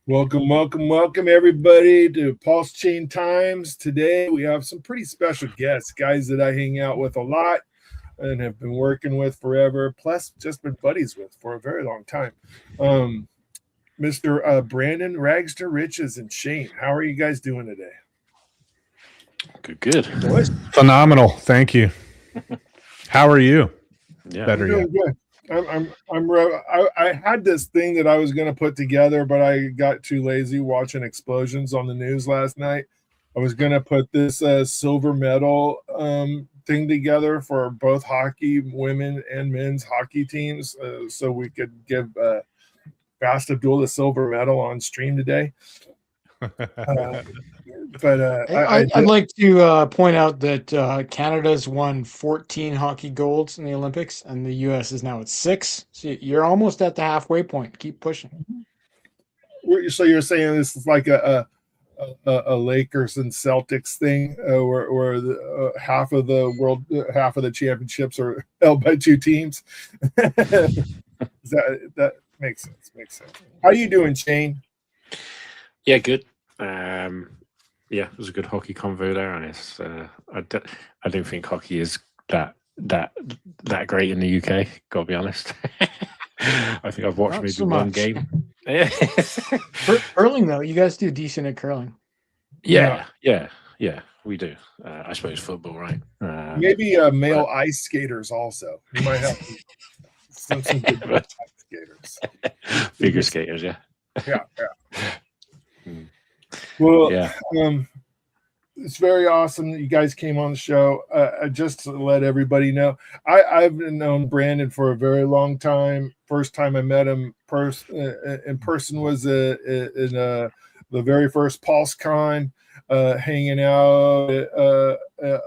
Welcome, everybody, to Pulse Chain Times. Today, we have some pretty special guests, guys that I hang out with a lot and have been working with forever, plus just been buddies with for a very long time. Mr. Brandon, Ragster, Riches, and Shane. How are you guys doing today? Good. Phenomenal. Thank you. How are you? Yeah. Better I'm yet. doing good. I had this thing that I was going to put together, but I got too lazy watching explosions on the news last night. I was going to put this silver medal thing together for both hockey, women and men's hockey teams, so we could give Fast Abdoul a silver medal on stream today. I'd like to point out that Canada's won 14 hockey golds in the Olympics, and the U.S. is now at 6. So you're almost at the halfway point. Keep pushing. So you're saying this is like a Lakers and Celtics thing, where half of the championships are held by two teams? that makes sense. How are you doing, Shane? Yeah, good. Yeah, it was a good hockey convo there, and it's I don't think hockey is that great in the UK. Gotta be honest. I think I've watched Not maybe so one much. game. Curling, though, you guys do decent at curling. Yeah, we do. I suppose football, right? Maybe male ice skaters also. You might have some good ice skaters. Figure skaters, yeah. Yeah. Well, Yeah. It's very awesome that you guys came on the show. Just to let everybody know, I've known Brandon for a very long time. First time I met him in person was in the very first PulseCon, hanging out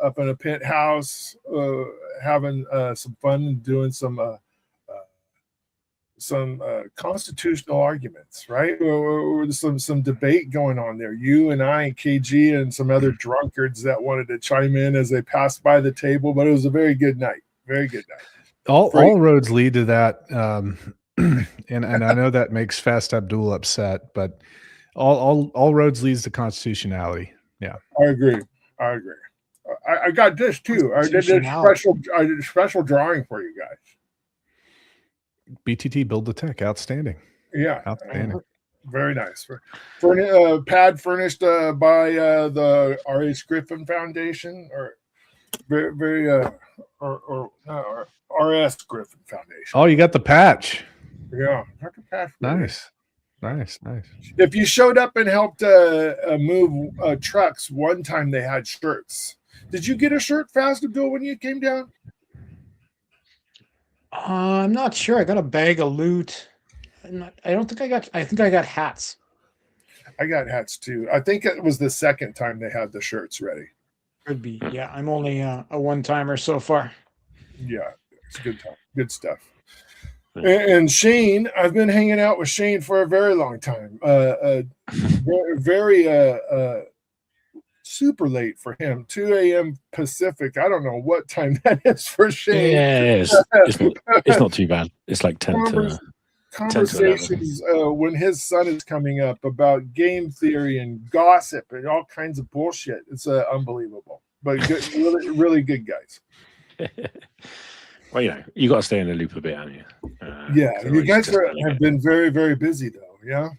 up in a penthouse, having some fun and doing some constitutional arguments, right? Or some debate going on there. You and I and KG and some other drunkards that wanted to chime in as they passed by the table, but it was a very good night. Very good night. All roads lead to that, and I know that makes Fast Abdoul upset, but all roads leads to constitutionality. Yeah, I agree. I got this too. I did a special drawing for you guys. BTT Build the Tech, outstanding. Yeah, outstanding. Very nice. Pad furnished by the R.H. Griffin Foundation, or R.S. Griffin Foundation. Oh, you got the patch. Yeah, patch. Nice. If you showed up and helped move trucks, one time they had shirts. Did you get a shirt, Fast Abdoul, when you came down? I'm not sure. I got a bag of loot. I think I got hats. I got hats too. I think it was the second time they had the shirts ready. Could be. Yeah, I'm only a one-timer so far. Yeah, it's a good time. Good stuff. And Shane, I've been hanging out with Shane for a very long time. Very super late for him. 2 a.m. Pacific. I don't know what time that is for Shane. Yeah, it's not too bad. It's like 10 to conversations when his son is coming up about game theory and gossip and all kinds of bullshit. It's unbelievable, but good, really good guys. Well, you got to stay in the loop a bit, haven't you? Yeah, you guys have been very, very busy though. Yeah,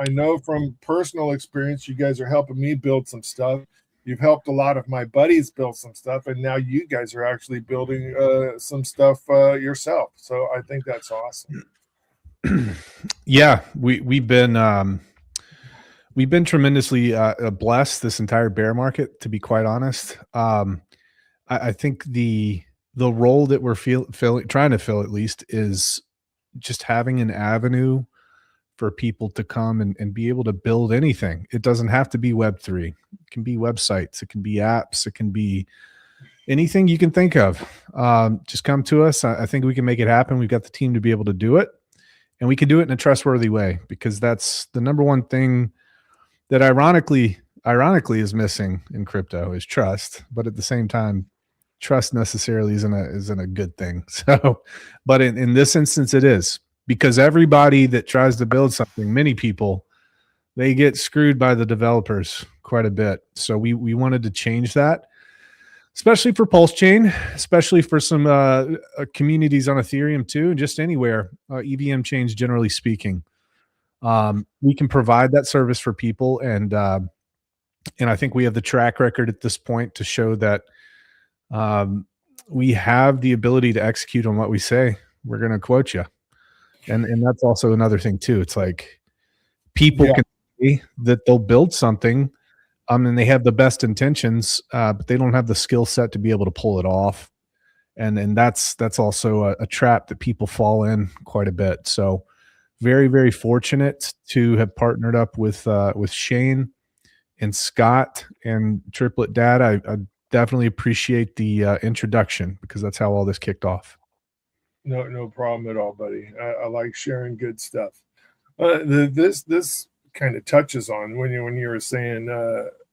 I know from personal experience, you guys are helping me build some stuff. You've helped a lot of my buddies build some stuff, and now you guys are actually building some stuff yourself. So I think that's awesome. Yeah, we've been tremendously blessed this entire bear market. To be quite honest, I think the role that we're trying to fill at least is just having an avenue for people to come and be able to build anything. It doesn't have to be Web3. It can be websites. It can be apps. It can be anything you can think of. Just come to us. I think we can make it happen. We've got the team to be able to do it, and we can do it in a trustworthy way, because that's the number one thing that ironically is missing in crypto is trust. But at the same time, trust necessarily isn't a good thing. So, but in this instance, it is. because everybody that tries to build something, many people, they get screwed by the developers quite a bit. So we wanted to change that, especially for Pulse Chain, especially for some communities on Ethereum too, and just anywhere, EVM chains generally speaking. We can provide that service for people, and I think we have the track record at this point to show that we have the ability to execute on what we say. We're going to quote you, and that's also another thing too. It's like people can say that they'll build something, and they have the best intentions, but they don't have the skill set to be able to pull it off, and that's also a trap that people fall in quite a bit. So, very, very fortunate to have partnered up with Shane and Scott and Triplet Dad. I definitely appreciate the introduction, because that's how all this kicked off. No problem at all, buddy. I like sharing good stuff. This kind of touches on when you were saying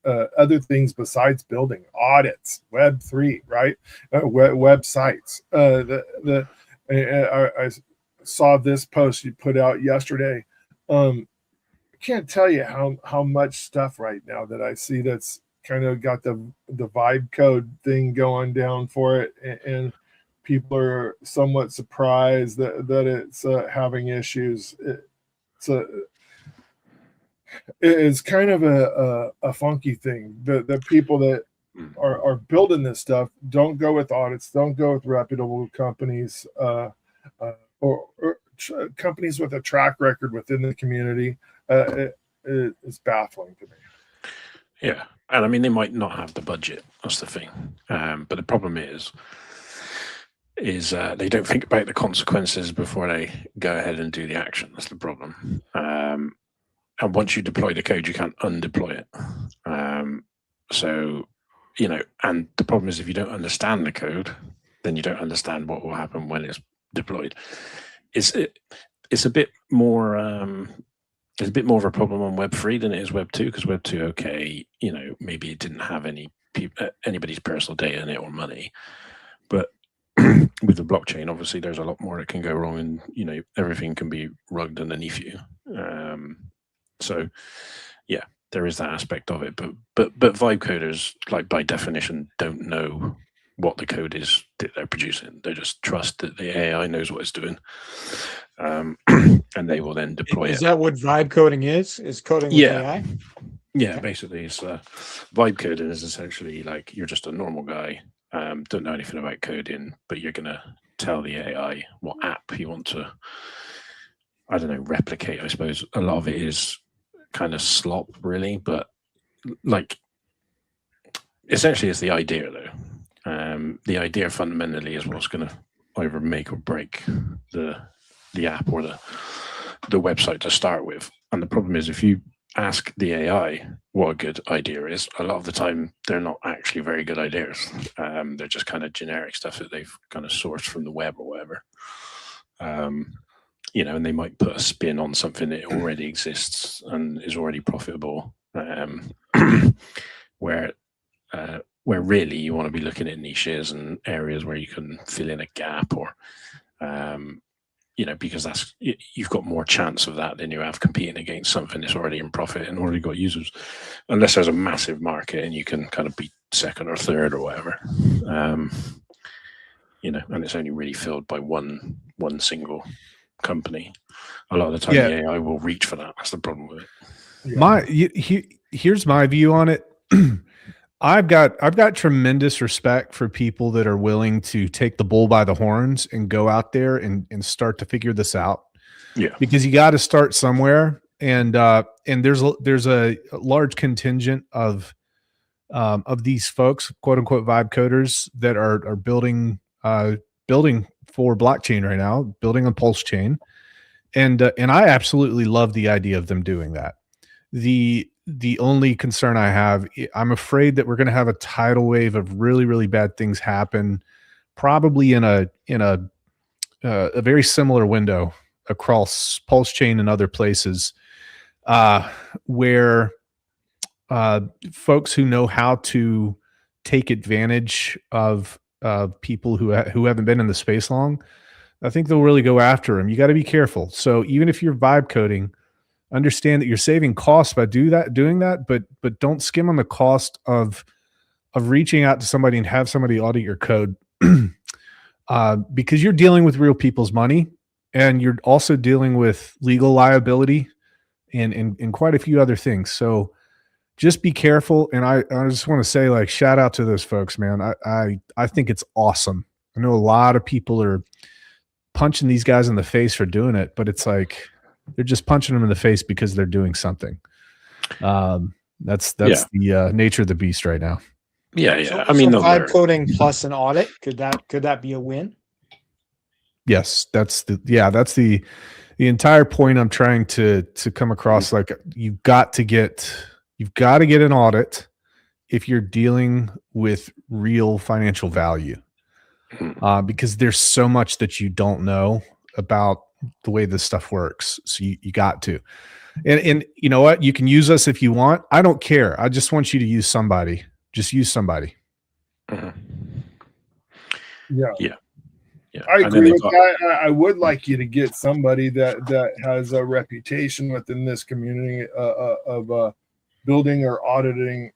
other things besides building, audits, Web3, right? Websites. I saw this post you put out yesterday. I can't tell you how much stuff right now that I see that's kind of got the vibe code thing going down for it, and people are somewhat surprised that it's having issues. It's kind of a funky thing. The people that are building this stuff don't go with audits, don't go with reputable companies, or companies with a track record within the community. It's baffling to me. Yeah, and I mean, they might not have the budget. That's the thing. But the problem is they don't think about the consequences before they go ahead and do the action. That's the problem. And once you deploy the code, you can't undeploy it. So, and the problem is, if you don't understand the code, then you don't understand what will happen when it's deployed. It's a bit more. There's a bit more of a problem on Web3 than it is Web2, because Web2, okay, maybe it didn't have anybody's personal data in it or money, but with the blockchain, obviously, there's a lot more that can go wrong, and everything can be rugged underneath you. So, yeah, there is that aspect of it, but vibe coders, like, by definition, don't know what the code is that they're producing. They just trust that the AI knows what it's doing, and they will then deploy it. Is that what vibe coding is? Is coding with AI? Yeah, Okay. basically, it's vibe coding is essentially like you're just a normal guy, don't know anything about coding, but you're gonna tell the AI what app you want to, I don't know, replicate. I suppose a lot of it is kind of slop, really, but like essentially it's the idea, though. The idea fundamentally is what's going to either make or break the app or the website to start with. And the problem is, if you ask the AI what a good idea is, a lot of the time they're not actually very good ideas. They're just kind of generic stuff that they've kind of sourced from the web or whatever. And they might put a spin on something that already exists and is already profitable, where really you want to be looking at niches and areas where you can fill in a gap, or because you've got more chance of that than you have competing against something that's already in profit and already got users, unless there's a massive market and you can kind of be second or third or whatever. And it's only really filled by one single company. A lot of the time, the AI will reach for that. That's the problem with it. Here's my view on it. I've got tremendous respect for people that are willing to take the bull by the horns and go out there and start to figure this out. Yeah, because you got to start somewhere, and there's a large contingent of these folks, quote unquote vibe coders, that are building for blockchain right now, building on Pulse Chain, and I absolutely love the idea of them doing that. The only concern I have, I'm afraid that we're going to have a tidal wave of really, really bad things happen, probably in a very similar window across Pulse Chain and other places, where folks who know how to take advantage of people who haven't been in the space long, I think they'll really go after them. You got to be careful. So even if you're vibe coding, understand that you're saving costs by doing that, but don't skim on the cost of reaching out to somebody and have somebody audit your code, because you're dealing with real people's money, and you're also dealing with legal liability and quite a few other things. So just be careful. And I just want to say, like, shout out to those folks, man. I think it's awesome. I know a lot of people are punching these guys in the face for doing it, but it's like they're just punching them in the face because they're doing something. That's the nature of the beast right now. Yeah. So, I mean, vibe coding plus an audit, could that be a win? Yes, that's the entire point I'm trying to come across. Like, you've got to get an audit if you're dealing with real financial value, because there's so much that you don't know about the way this stuff works. So you got to, and you know what? You can use us if you want. I don't care. I just want you to use somebody. Just use somebody. Yeah. I agree with that. I would like you to get somebody that has a reputation within this community of building or auditing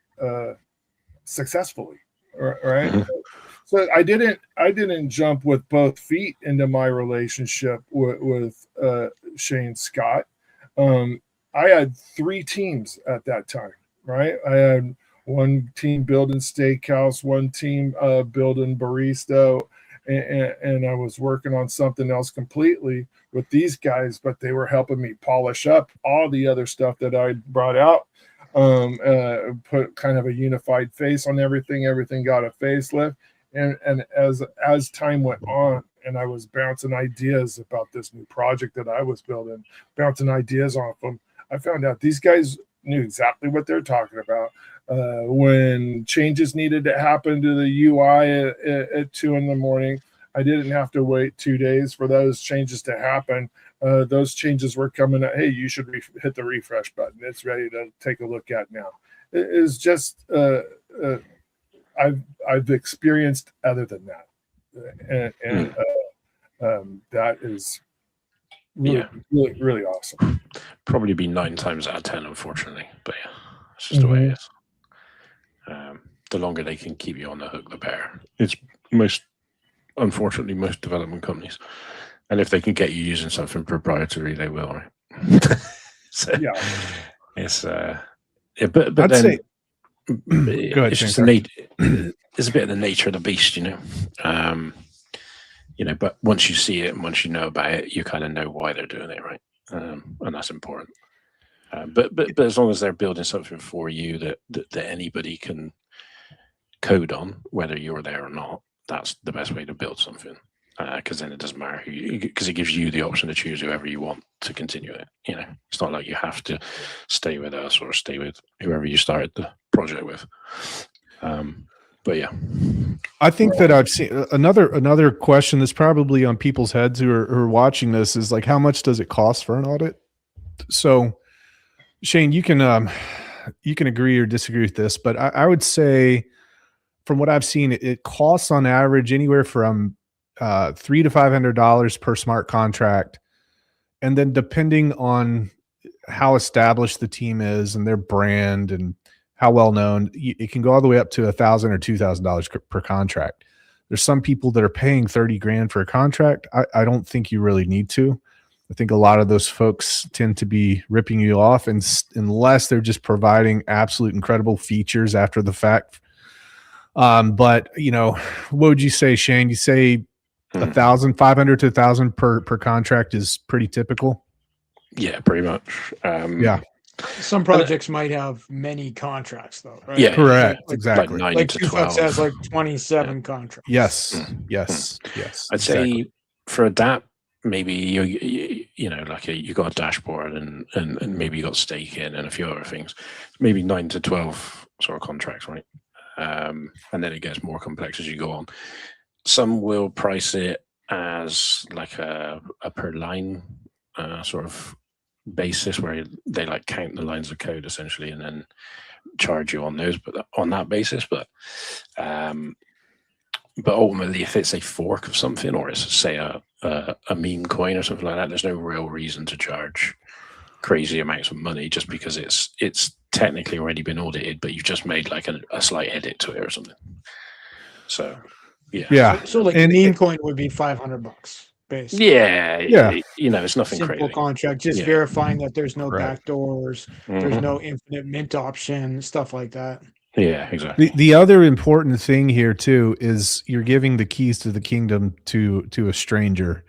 successfully, right? Mm-hmm. So I didn't jump with both feet into my relationship with Shane Scott. I had 3 teams at that time, right? I had one team building steakhouse, one team building barista, and I was working on something else completely with these guys, but they were helping me polish up all the other stuff that I brought out, put kind of a unified face on everything. Everything got a facelift. And as time went on, and I was bouncing ideas about this new project that I was building, bouncing ideas off them, I found out these guys knew exactly what they're talking about. When changes needed to happen to the UI at 2 a.m, I didn't have to wait 2 days for those changes to happen. Those changes were coming at, hey, you should hit the refresh button. It's ready to take a look at now. It is just I've experienced other than that, and that is really awesome. Probably be 9 times out of 10, unfortunately, but yeah, it's just the way it is. The longer they can keep you on the hook, the better. It's unfortunately most development companies, and if they can get you using something proprietary, they will, right? So yeah, it's but I'd then say, go ahead, it's just it's a bit of the nature of the beast, you know. But once you see it and once you know about it, you kind of know why they're doing it, right? And that's important. But as long as they're building something for you that anybody can code on, whether you're there or not, that's the best way to build something. Because then it doesn't matter because it gives you the option to choose whoever you want to continue it. You know, it's not like you have to stay with us or stay with whoever you started the project with. But yeah, I think that I've seen another question that's probably on people's heads who are watching this is like, how much does it cost for an audit? So, Shane, you can agree or disagree with this, but I would say, from what I've seen, it costs on average anywhere from $300 to $500 per smart contract, and then depending on how established the team is and their brand and how well known, it can go all the way up to $1,000 or $2,000 per contract. There's some people that are paying $30,000 for a contract. I don't think you really need to. I think a lot of those folks tend to be ripping you off, and unless they're just providing absolute incredible features after the fact. But you know, what would you say, Shane? You say 1,500 to 1,000 per contract is pretty typical. Yeah, pretty much. Yeah. Some projects might have many contracts, though, right? Yeah, correct. Like, exactly. Like 9 to 12 has like 27 contracts. Yes. I'd say for a DAP, maybe you know, like you got a dashboard and maybe you got staking and a few other things. Maybe 9 to 12 sort of contracts, right? And then it gets more complex as you go on. Some will price it as like a per line sort of basis, where they like count the lines of code essentially and then charge you on those, but on that basis. But But ultimately, if it's a fork of something, or it's say a meme coin or something like that, there's no real reason to charge crazy amounts of money just because it's technically already been audited, but you've just made like a slight edit to it or something. So Yeah. So like And meme coin would be $500 base. yeah, you know, it's nothing Simple crazy. contract, just Yeah. verifying that there's no Right. backdoors, there's no infinite mint option, stuff like that. Yeah, exactly. The other important thing here too is you're giving the keys to the kingdom to a stranger.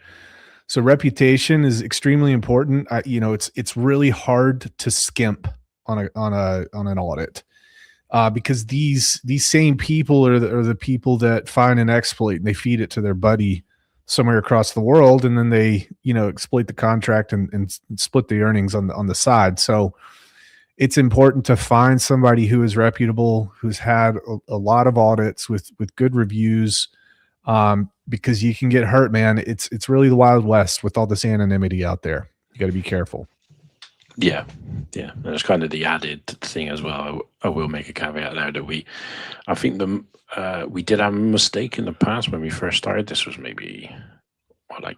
So reputation is extremely important. It's really hard to skimp on an audit, because these same people are the people that find an exploit and they feed it to their buddy somewhere across the world, and then they exploit the contract and split the earnings on the side. So it's important to find somebody who is reputable, who's had a lot of audits with good reviews, because you can get hurt, man. It's really the Wild West with all this anonymity out there. You got to be careful. Yeah. And it's kind of the added thing as well. I will make a caveat there that I think we did have a mistake in the past when we first started. This was maybe, I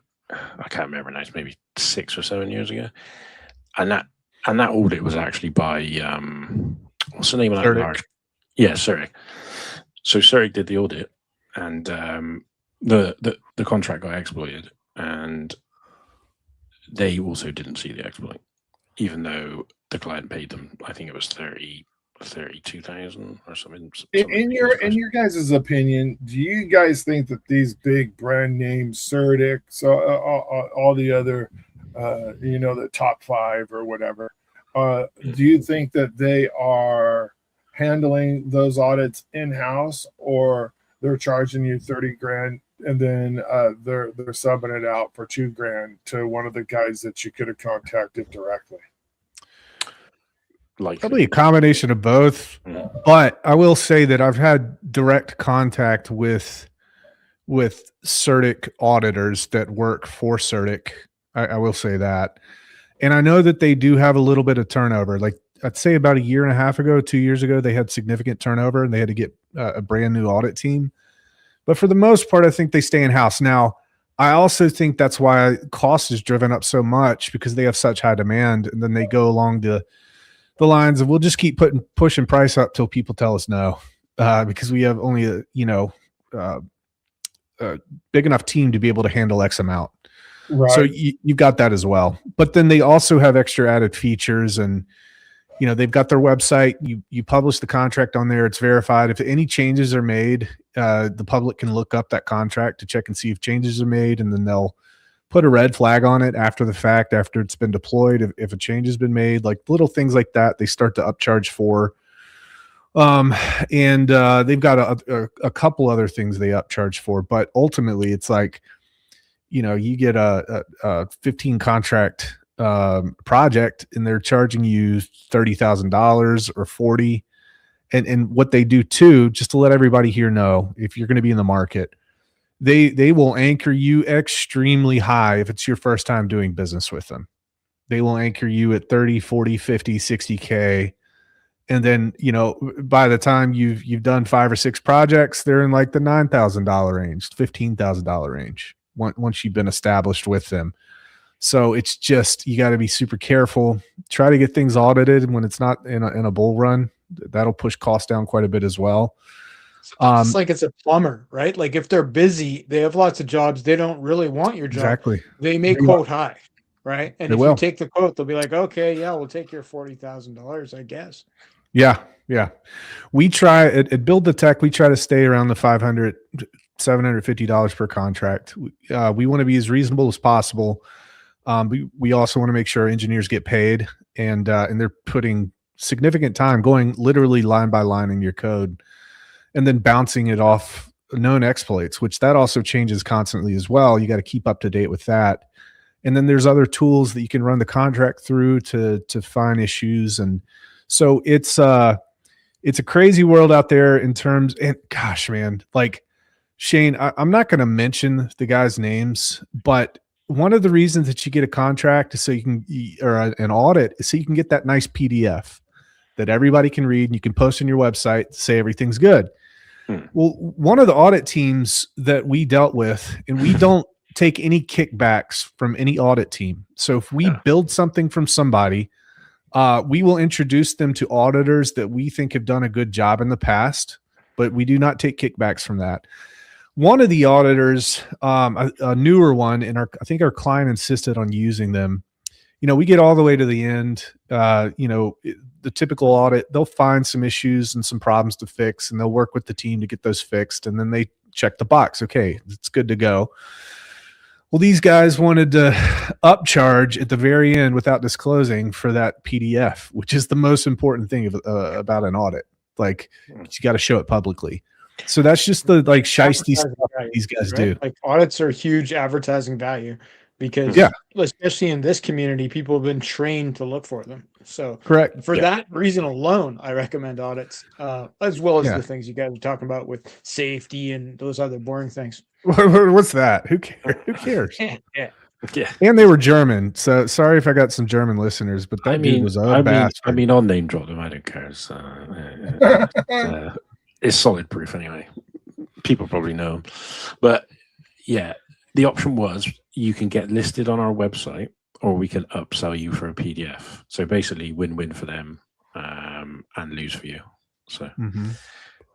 can't remember now. It's maybe 6 or 7 years ago, and that audit was actually by what's the name of that Certic. large? Yeah, Certic. So Certic did the audit, and the contract got exploited, and they also didn't see the exploit, even though the client paid them. I think it was 32,000 or something. In your guys' opinion, do you guys think that these big brand names, Certic, so all the other, the top 5 or whatever, do you think that they are handling those audits in-house, or they're charging you 30 grand and then they're subbing it out for 2 grand to one of the guys that you could have contacted directly? Probably a combination of both. But I will say that I've had direct contact with Certic auditors that work for Certic. I will say that. And I know that they do have a little bit of turnover. Like I'd say about 1.5 years ago, 2 years ago, they had significant turnover and they had to get a brand new audit team. But for the most part, I think they stay in-house. Now, I also think that's why cost is driven up so much, because they have such high demand, and then they go along the lines of, we'll just keep pushing price up till people tell us no, because we have only a big enough team to be able to handle X amount. Right. So you've got that as well. But then they also have extra added features, and they've got their website. You publish the contract on there. It's verified. If any changes are made, the public can look up that contract to check and see if changes are made, and then they'll put a red flag on it after the fact, after it's been deployed. If a change has been made, like little things like that, they start to upcharge for. And they've got a couple other things they upcharge for, but ultimately it's like, you get a 15 contract project and they're charging you $30,000 or 40. And what they do too, just to let everybody here know, if you're going to be in the market, they will anchor you extremely high if it's your first time doing business with them. They will anchor you at 30, 40, 50, 60K. And then, by the time you've done 5 or 6 projects, they're in like the $9,000 range, $15,000 range once you've been established with them. So it's just, you got to be super careful. Try to get things audited when it's not in a bull run. That'll push costs down quite a bit as well. It's like it's a plumber, right? Like if they're busy, they have lots of jobs, they don't really want your job. Exactly. They may quote high, right? And if you take the quote, they'll be like, okay, yeah, we'll take your $40,000, I guess. Yeah. We try at Build the Tech, we try to stay around the $500, $750 per contract. We want to be as reasonable as possible. We also want to make sure our engineers get paid, and they're putting significant time going literally line by line in your code, and then bouncing it off known exploits, which that also changes constantly as well. You got to keep up to date with that. And then there's other tools that you can run the contract through to find issues. And so it's a crazy world out there in terms, and gosh, man, like Shane, I'm not going to mention the guys' names, but one of the reasons that you get a contract is so you can, or an audit, is so you can get that nice PDF that everybody can read and you can post on your website to say everything's good. Well, one of the audit teams that we dealt with, and we don't take any kickbacks from any audit team. So if we build something from somebody, we will introduce them to auditors that we think have done a good job in the past, but we do not take kickbacks from that. One of the auditors, a newer one, and I think our client insisted on using them. We get all the way to the end. The typical audit, they'll find some issues and some problems to fix, and they'll work with the team to get those fixed. And then they check the box. Okay, it's good to go. Well, these guys wanted to upcharge at the very end without disclosing for that PDF, which is the most important thing about an audit. Like, you got to show it publicly. So that's just the shiesty stuff these guys do. Like, audits are huge advertising value because, especially in this community, people have been trained to look for them. So, correct. For that reason alone, I recommend audits, as well as the things you guys are talking about with safety and those other boring things. What's that? Who cares? Who cares? Yeah. And they were German, so sorry if I got some German listeners, but that dude was a bastard. I'll name drop them. I don't care. It's solid proof anyway. People probably know them. But yeah, the option was you can get listed on our website, or we can upsell you for a PDF. So basically, win-win for them and lose for you. So.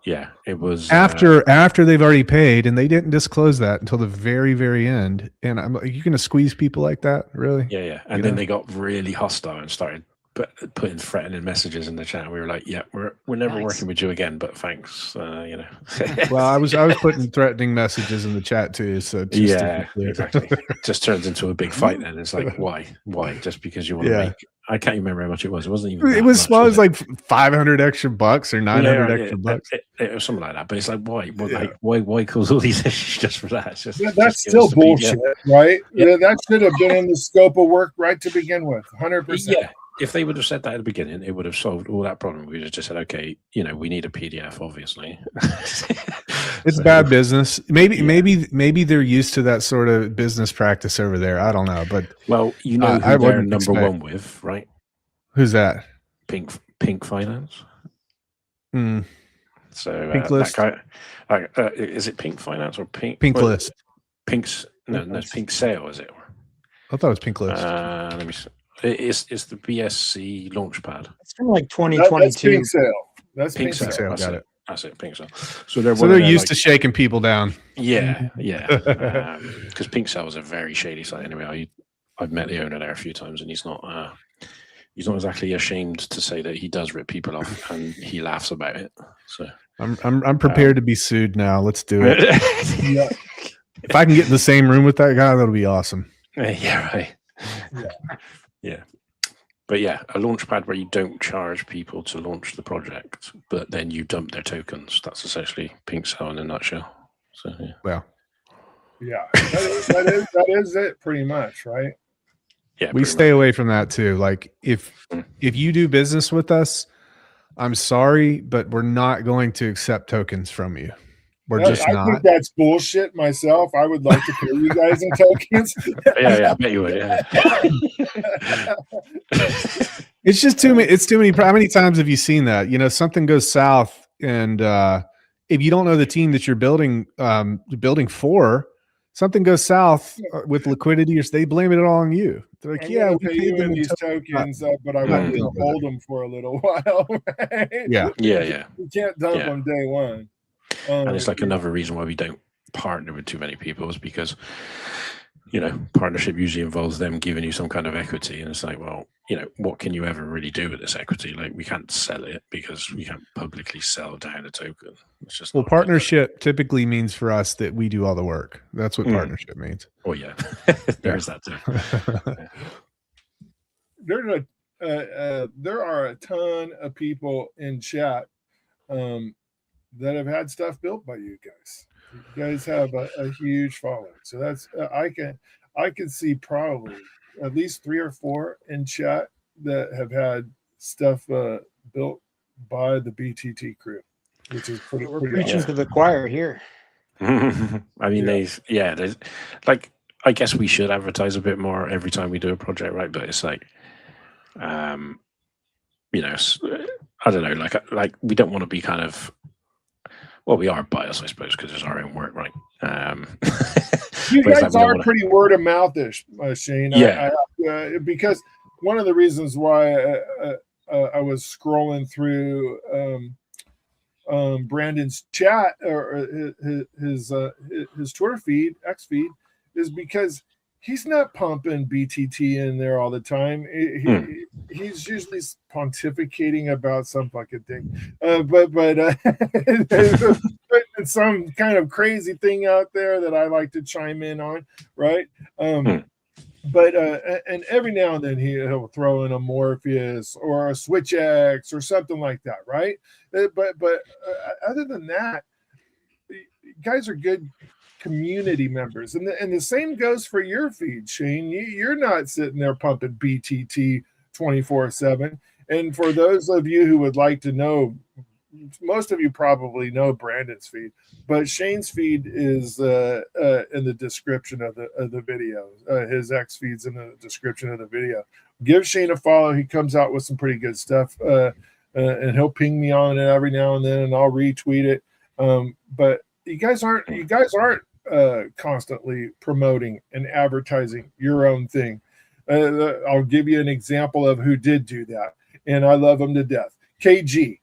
Yeah, it was after they've already paid, and they didn't disclose that until the very, very end. And I'm like, you're going to squeeze people like that, really? Yeah. And then they got really hostile and started putting threatening messages in the chat. We were like, "Yeah, we're never working with you again, but thanks." Well, I was putting threatening messages in the chat too. So exactly. It just turns into a big fight. Then it's like, why? Just because you want to make. I can't remember how much it was. It wasn't even. It was small. It was like $500 extra bucks or $900 extra bucks. It was something like that. But it's like, why? Why cause all these issues just for that? It's just, that's still bullshit, right? Yeah, that should have been in the scope of work right to begin with. 100%. Yeah. If they would have said that at the beginning, it would have solved all that problem. We would have just said, okay, we need a PDF, obviously. It's bad business. Maybe they're used to that sort of business practice over there. I don't know, but who they're number one with, right? Who's that? Pink Finance. So Pink List. Is it Pink Finance or Pink List? Pink's it's Pink Sale, is it? I thought it was Pink List. Let me see. It's the BSC Launchpad. It's from like 2022. That's Pink Sale. That's Pink Sale. Got it. That's it. Pink Sale. So they're used to shaking people down. Yeah. Because Pink Sale was a very shady site. Anyway, I've met the owner there a few times, and he's not exactly ashamed to say that he does rip people off, and he laughs about it. So I'm prepared to be sued now. Let's do it. If I can get in the same room with that guy, that'll be awesome. Yeah. Right. Yeah. But yeah, a launchpad where you don't charge people to launch the project, but then you dump their tokens. That's essentially Pink Sale in a nutshell. So yeah. Well. Yeah. That is it pretty much, right? Yeah. We stay away from that too. Like if you do business with us, I'm sorry, but we're not going to accept tokens from you. We're just not. I think that's bullshit myself. I would like to pay you guys in tokens. Yeah, I bet you would. Yeah. It's just too many. It's too many. How many times have you seen that? Something goes south, and if you don't know the team that you're building for, something goes south with liquidity, or they blame it all on you. They're like, "Yeah, we paid you in these tokens, but I want you to hold them for a little while." Right? Yeah. You can't dump them day one. And it's like another reason why we don't partner with too many people is because, partnership usually involves them giving you some kind of equity. And it's like, well, what can you ever really do with this equity? Like, we can't sell it because we can't publicly sell down a token. It's just partnership typically means for us that we do all the work. That's what partnership means. Oh, yeah. There's that too. There are a ton of people in chat that have had stuff built by you guys. You guys have a huge following. So that's I can see probably at least 3 or 4 in chat that have had stuff built by the BTT crew, which is pretty preaching to the choir here. I mean, there's like, I guess we should advertise a bit more every time we do a project, right? But it's like, I don't know, like we don't want to be kind of Well, we are biased, I suppose, because it's our own work, right? You but it's guys like we don't are wanna- pretty word of mouthish, Shane. Yeah. Because one of the reasons why I was scrolling through Brandon's chat or his Twitter feed, X feed, is because he's not pumping BTT in there all the time. He's usually pontificating about some fucking thing, but some kind of crazy thing out there that I like to chime in on, right? But and every now and then he'll throw in a Morpheus or a Switch X or something like that, right? But other than that, you guys are good community members, and the same goes for your feed, Shane. You're not sitting there pumping BTT 24/7. And for those of you who would like to know, most of you probably know Brandon's feed, but Shane's feed is in the description of the video. His X feed's in the description of the video. Give Shane a follow. He comes out with some pretty good stuff, and he'll ping me on it every now and then, and I'll retweet it. But you guys aren't constantly promoting and advertising your own thing. I'll give you an example of who did do that, and I love him to death. KG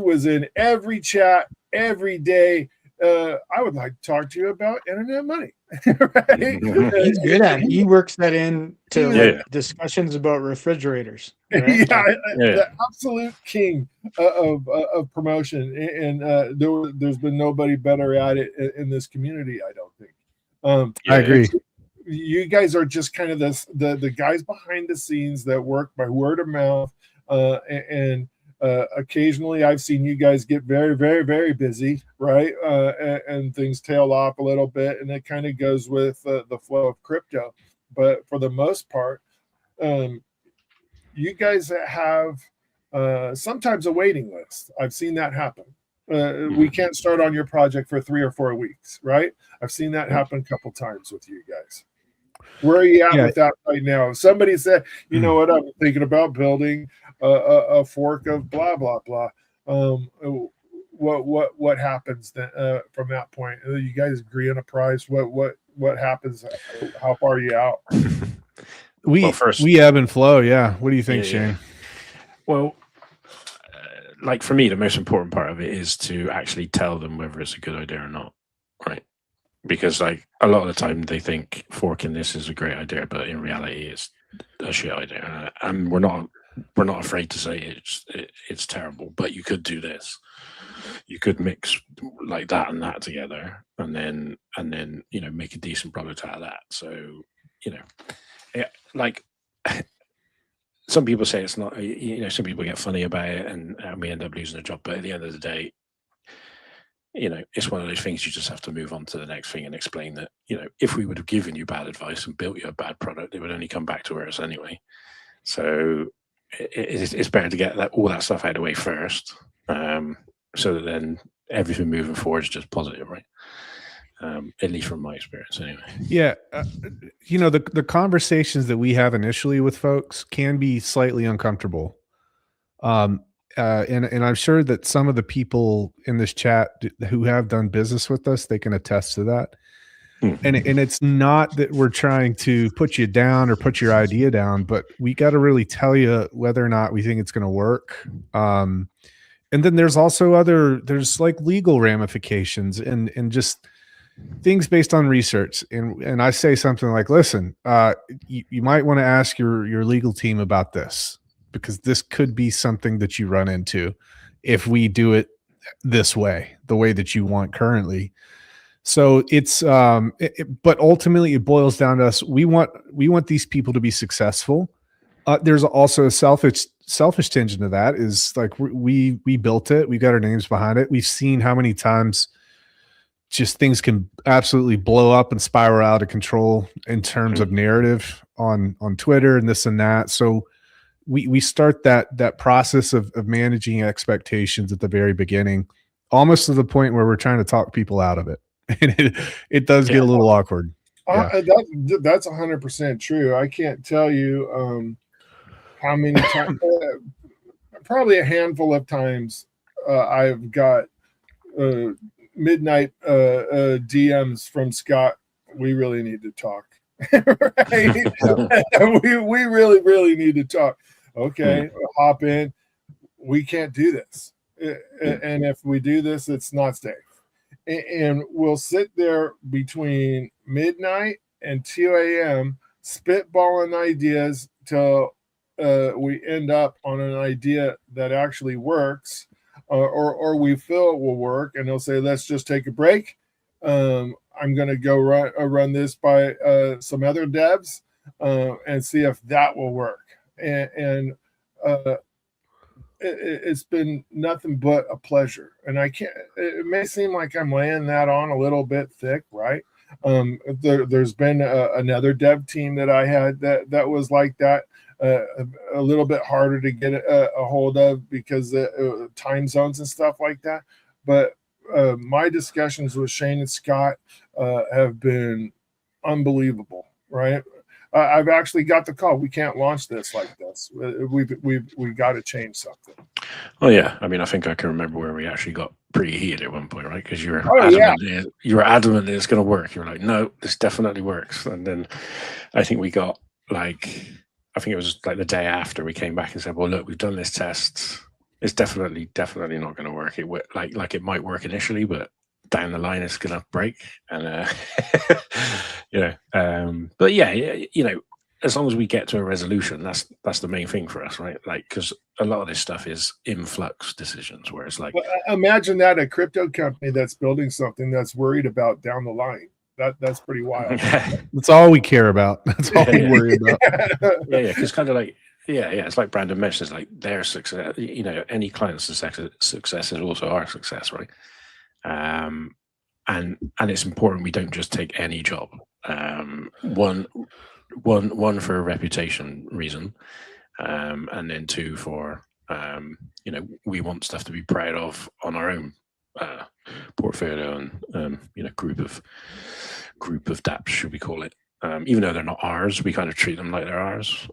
was in every chat every day. I would like to talk to you about internet money. Right? He's good at it. He works that in to discussions about refrigerators. Right? The absolute king of promotion, and there's been nobody better at it in this community, I don't think. I agree. You guys are just kind of the guys behind the scenes that work by word of mouth, and occasionally I've seen you guys get very, very, very busy, right? And things tail off a little bit, and it kind of goes with the flow of crypto. But for the most part, you guys have sometimes a waiting list. I've seen that happen. We can't start on your project for 3 or 4 weeks, right? I've seen that happen a couple times with you guys. Where are you at with that right now? If somebody said, you know what, I'm thinking about building a fork of blah blah blah. What happens then from that point? You guys agree on a price? What happens? How far are you out? We ebb and flow. Yeah. What do you think, Shane? Well, like for me, the most important part of it is to actually tell them whether it's a good idea or not, right? Because like a lot of the time they think forking this is a great idea, but in reality it's a shit idea, and we're not afraid to say it's terrible. But you could do this. You could mix like that and that together, and then make a decent product out of that. So like some people say it's not. Some people get funny about it, and we end up losing a job. But at the end of the day, it's one of those things you just have to move on to the next thing and explain that, if we would have given you bad advice and built you a bad product, it would only come back to us anyway. So it's better to get all that stuff out of the way first, so that then everything moving forward is just positive, right? At least from my experience anyway. Yeah. The conversations that we have initially with folks can be slightly uncomfortable. And I'm sure that some of the people in this chat who have done business with us, they can attest to that. And it's not that we're trying to put you down or put your idea down, but we got to really tell you whether or not we think it's going to work. And then there's also there's like legal ramifications and just things based on research. And I say something like, listen, you might want to ask your legal team about this, because this could be something that you run into if we do it this way, the way that you want currently. So it's, but ultimately it boils down to us. We want these people to be successful. There's also a selfish tinge into that, is like we built it. We got our names behind it. We've seen how many times just things can absolutely blow up and spiral out of control in terms of narrative on Twitter and this and that. So we start that process of managing expectations at the very beginning, almost to the point where we're trying to talk people out of it. And it does get a little awkward. That's 100% true. I can't tell you how many times, probably a handful of times I've got midnight DMs from Scott. We really need to talk. Right? we really need to talk. Okay, hop in. We can't do this, and if we do this, it's not safe. And we'll sit there between midnight and 2 a.m. spitballing ideas till we end up on an idea that actually works, or we feel it will work, and they'll say, let's just take a break. I'm going to go run this by some other devs and see if that will work. And it's been nothing but a pleasure. And I can't, it may seem like I'm laying that on a little bit thick, right? There's been another dev team that I had that was like that, a little bit harder to get a hold of because time zones and stuff like that. But my discussions with Shane and Scott have been unbelievable, right? I've actually got the call. We can't launch this like this. We've got to change something. Oh yeah, I mean, I think I can remember where we actually got pretty heated at one point, right? Because you were adamant that it's going to work. You were like, no, this definitely works. And then I think we got like, I think it was like the day after we came back and said, well, look, we've done this test. It's definitely not going to work. It like it might work initially, but down the line it's going to break. And but yeah, you know, as long as we get to a resolution, that's the main thing for us, right? Like, because a lot of this stuff is influx decisions, where it's like, well, imagine that a crypto company that's building something that's worried about down the line. That's pretty wild. That's all we care about. That's all we worry about. Yeah, because kind of like. Yeah, it's like Brandon mentions, like their success. You know, any client's success is also our success, right? And it's important we don't just take any job. One for a reputation reason, and then two for you know, we want stuff to be proud of on our own portfolio and you know, group of dApps, should we call it? Even though they're not ours, we kind of treat them like they're ours.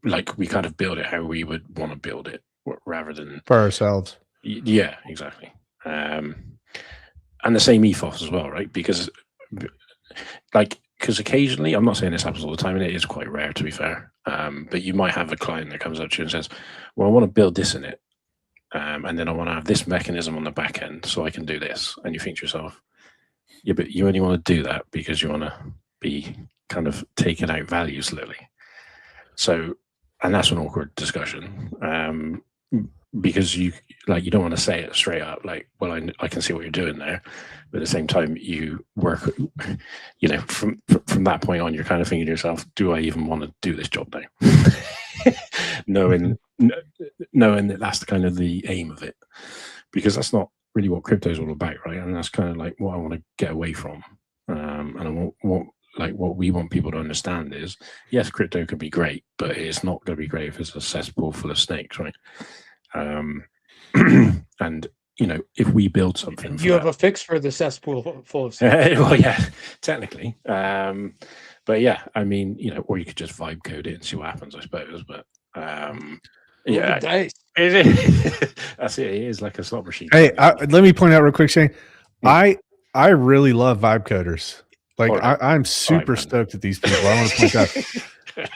Like we kind of build it how we would want to build it rather than for ourselves. Yeah, exactly. And the same ethos as well, right? Because occasionally, I'm not saying this happens all the time, and it is quite rare to be fair. But you might have a client that comes up to you and says, well, I want to build this in it. And then I want to have this mechanism on the back end so I can do this. And you think to yourself, yeah, but you only want to do that because you want to be kind of taking out value slowly. So, and that's an awkward discussion because you don't want to say it straight up, like, well, I can see what you're doing there, but at the same time you work, you know, from that point on, you're kind of thinking to yourself, do I even want to do this job now? knowing that that's kind of the aim of it, because that's not really what crypto is all about, right? And that's kind of like what I want to get away from, and I want like what we want people to understand is, yes, crypto can be great, but it's not going to be great if it's a cesspool full of snakes, right? And you know, if we build something, you have a fix for the cesspool full of snakes. Well, yeah, technically, but yeah, I mean, you know, or you could just vibe code it and see what happens, I suppose. But yeah, that's it. It is like a slot machine. Hey, let me point out real quick, Shane. I really love vibe coders. Like I'm super stoked at these people. I want to point out,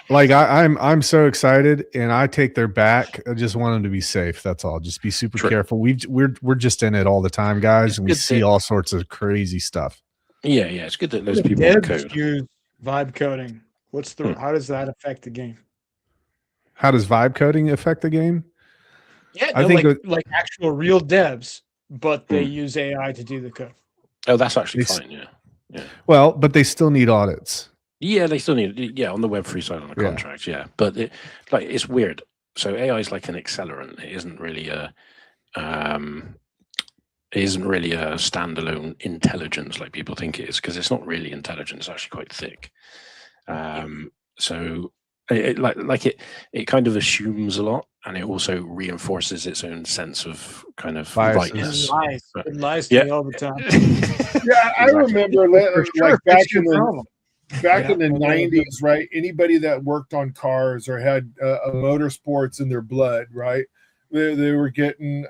like I'm so excited, and I take their back. I just want them to be safe. That's all. Just be super careful. We're just in it all the time, guys, and we see all sorts of crazy stuff. Yeah, it's good that those people code. Use vibe coding. What's the? How does that affect the game? How does vibe coding affect the game? Yeah, I think like actual real devs, but they use AI to do the code. Oh, that's actually fine. Yeah. Well, but they still need audits. Yeah, they still need on the Web3 side on the contract. Yeah, but it's weird. So AI is like an accelerant. It isn't really a standalone intelligence like people think it is, because it's not really intelligence. It's actually quite thick. So it kind of assumes a lot, and it also reinforces its own sense of kind of rightness. It lies to me all the time. Yeah, I remember like back in the 90s, right? Anybody that worked on cars or had motorsports in their blood, right, they were getting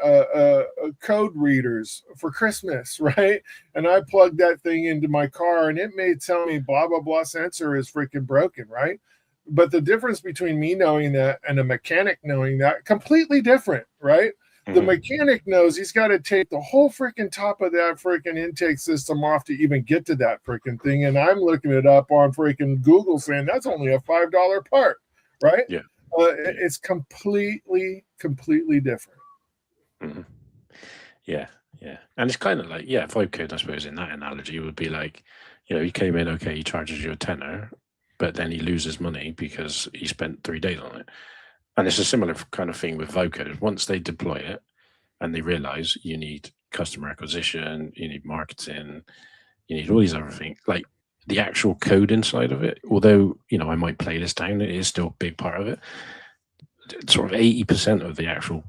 code readers for Christmas, right? And I plugged that thing into my car, and it may tell me blah blah blah sensor is freaking broken, right? But the difference between me knowing that and a mechanic knowing that, completely different, right? The mechanic knows he's got to take the whole freaking top of that freaking intake system off to even get to that freaking thing. And I'm looking it up on freaking Google saying that's only a $5 part, right? Yeah. It's completely different. Mm-hmm. Yeah. And it's kind of like, if I could, I suppose in that analogy, it would be like, he came in, okay, he charges you a tenner, but then he loses money because he spent 3 days on it. And it's a similar kind of thing with vocode. Once they deploy it and they realize you need customer acquisition, you need marketing, you need all these other things, like the actual code inside of it, although, I might play this down, it is still a big part of it. Sort of 80% of the actual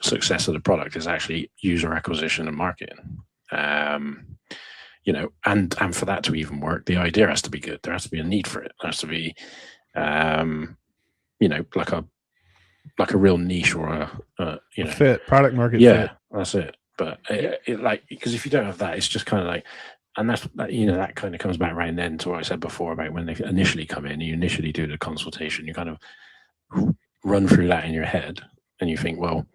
success of the product is actually user acquisition and marketing. And for that to even work, the idea has to be good. There has to be a need for it. There has to be, like a real niche or a fit, product market fit. Yeah, that's it. But because if you don't have that, it's just kind of like, and that kind of comes back right then to what I said before about when they initially come in, you initially do the consultation, you kind of run through that in your head, and you think, well,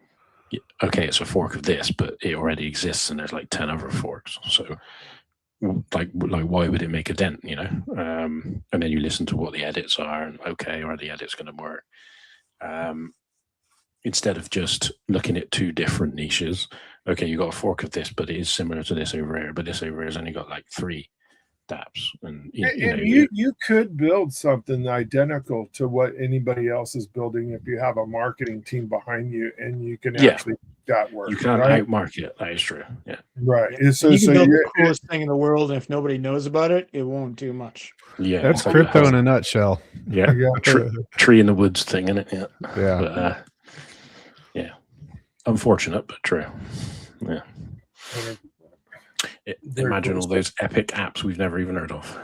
okay, it's a fork of this, but it already exists, and there's like 10 other forks. So, like why would it make a dent? And then you listen to what the edits are, and okay, are the edits going to work? Instead of just looking at 2 different niches. Okay, you got a fork of this, but it is similar to this over here, but this over here has only got like 3 dApps. And you could build something identical to what anybody else is building if you have a marketing team behind you, and you can actually make that work. You can't outmarket. That is true. Yeah. Right. So you can build the coolest thing in the world, and if nobody knows about it, it won't do much. Yeah. That's crypto in a nutshell. Yeah. Tree in the woods thing, isn't it? Yeah. But, unfortunate, but true. Yeah. Imagine all those epic apps we've never even heard of.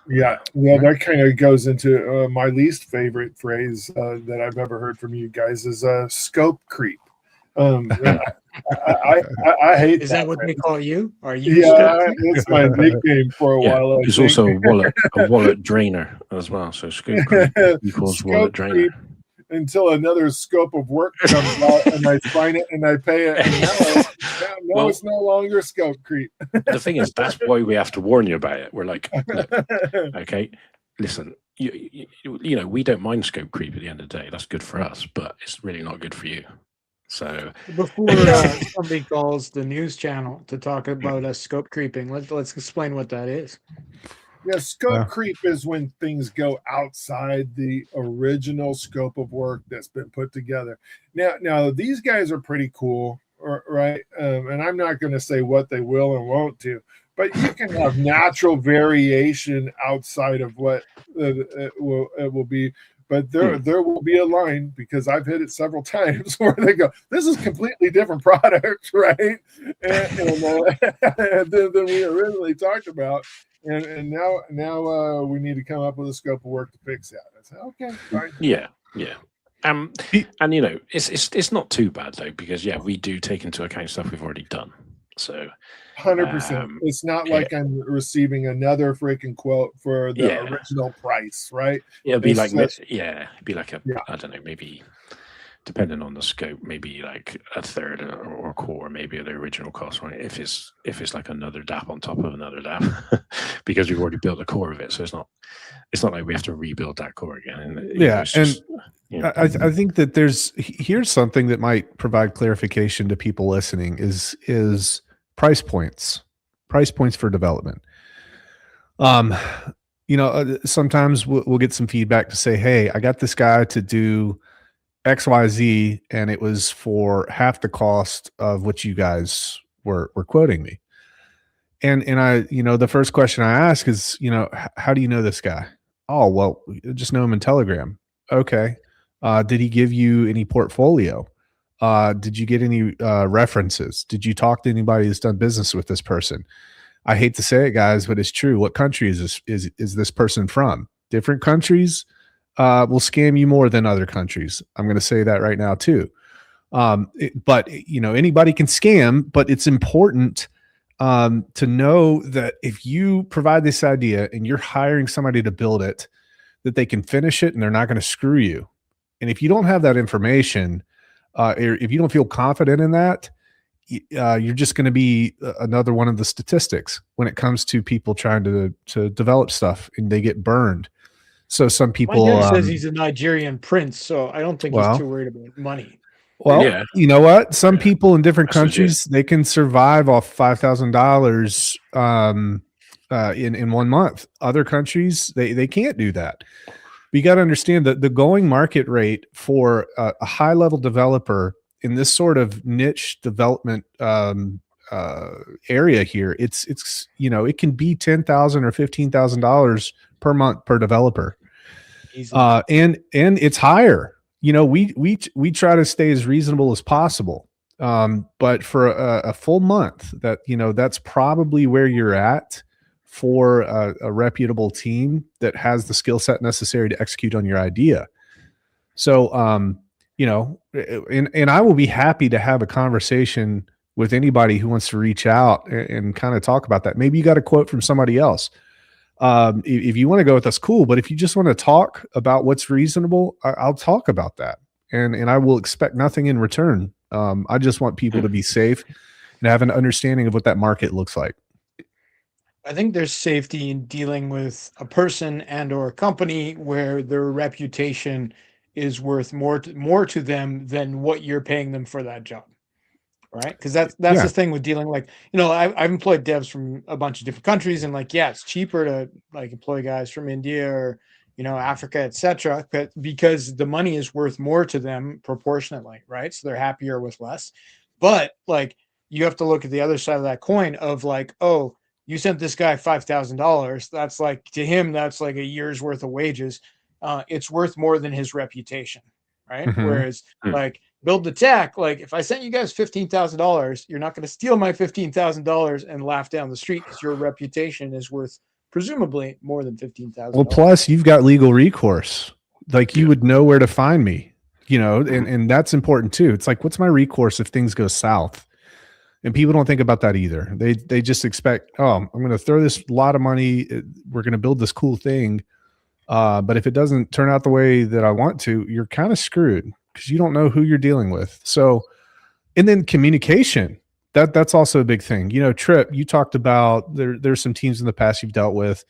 Yeah, that kind of goes into my least favorite phrase that I've ever heard from you guys is scope creep. I hate. Is that what they call you? Are you? Yeah, it's my nickname for a while. It's also a wallet drainer as well. So scope creep equals scope wallet drainer. Until another scope of work comes out and I sign it and I pay it. And now it's no longer scope creep. The thing is, that's why we have to warn you about it. We're like, look, okay, listen, you know, we don't mind scope creep at the end of the day. That's good for us, but it's really not good for you. So before somebody calls the news channel to talk about scope creeping, let's explain what that is. Yeah, scope creep is when things go outside the original scope of work that's been put together. Now these guys are pretty cool, right? And I'm not going to say what they will and won't do, but you can have natural variation outside of what it will be. But there will be a line, because I've hit it several times, where they go, "This is completely different product, right?" And than we originally talked about. And now we need to come up with a scope of work to fix that. I said, okay, fine. Yeah. And you know, it's not too bad though, because we do take into account stuff we've already done. So 100%. It's not like I'm receiving another freaking quote for the original price, right? It'd be like I don't know, maybe depending on the scope, maybe like a third or core, maybe of the original cost, right? If it's like another DApp on top of another DApp, because we've already built the core of it, so it's not like we have to rebuild that core again. And I think that here's something that might provide clarification to people listening is price points for development. Sometimes we'll get some feedback to say, hey, I got this guy to do XYZ, and it was for half the cost of what you guys were quoting me. And I, the first question I ask is, how do you know this guy? Oh, well, just know him in Telegram. Okay. Did he give you any portfolio? Did you get any references? Did you talk to anybody that's done business with this person? I hate to say it, guys, but it's true. What country is this person from? Different countries will scam you more than other countries. I'm going to say that right now too. But anybody can scam, but it's important to know that if you provide this idea and you're hiring somebody to build it, that they can finish it and they're not going to screw you. And if you don't have that information, or if you don't feel confident in that, you're just going to be another one of the statistics when it comes to people trying to develop stuff and they get burned. So some people My dad says he's a Nigerian prince, so I don't think he's too worried about money. Well, yeah. You know what? Some people in different countries, they can survive off $5,000 in 1 month. Other countries, they can't do that. But you got to understand that the going market rate for a high level developer in this sort of niche development area here, it's it can be $10,000 or $15,000 per month per developer, and it's higher. We try to stay as reasonable as possible, but for a full month, that's probably where you're at for a reputable team that has the skill set necessary to execute on your idea. So, and I will be happy to have a conversation with anybody who wants to reach out and kind of talk about that. Maybe you got a quote from somebody else. If you want to go with us, cool. But if you just want to talk about what's reasonable, I'll talk about that. And I will expect nothing in return. I just want people to be safe and have an understanding of what that market looks like. I think there's safety in dealing with a person and or a company where their reputation is worth more to them than what you're paying them for that job. Right. Because that's the thing with dealing, like, I've employed devs from a bunch of different countries, and it's cheaper to employ guys from India or, Africa, etc. because the money is worth more to them proportionately. Right. So they're happier with less. But you have to look at the other side of that coin of oh, you sent this guy $5,000. That's to him, that's like a year's worth of wages. It's worth more than his reputation. Right. Mm-hmm. Whereas build the tech, if I sent you guys $15,000, you're not going to steal my $15,000 and laugh down the street, because your reputation is worth presumably more than $15,000. Well, plus you've got legal recourse. You would know where to find me, and that's important too. It's what's my recourse if things go south? And people don't think about that either. They just expect, I'm going to throw this lot of money. We're going to build this cool thing. But if it doesn't turn out the way that I want to, you're kind of screwed, because you don't know who you're dealing with. So, and then communication, that's also a big thing. Trip, you talked about there's some teams in the past you've dealt with.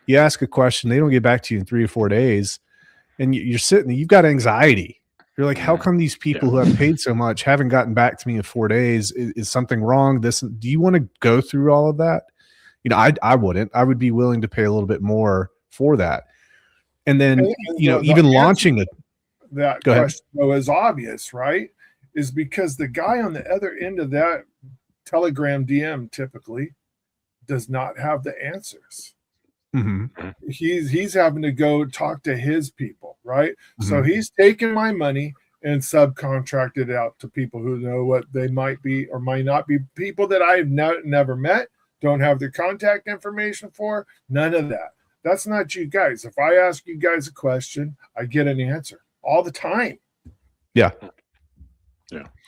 You ask a question, they don't get back to you in 3 or 4 days, and you're sitting there, you've got anxiety. You're like, how come these people who have paid so much haven't gotten back to me in 4 days? Is something wrong? Do you want to go through all of that? I wouldn't. I would be willing to pay a little bit more for that. And then, even launching it. That question, though, is obvious, right? Is because the guy on the other end of that Telegram DM typically does not have the answers. Mm-hmm. He's having to go talk to his people, right? Mm-hmm. So he's taking my money and subcontracted out to people who know what they might be or might not be, people that I've never met, don't have their contact information for, none of that. That's not you guys. If I ask you guys a question, I get an answer all the time. Yeah.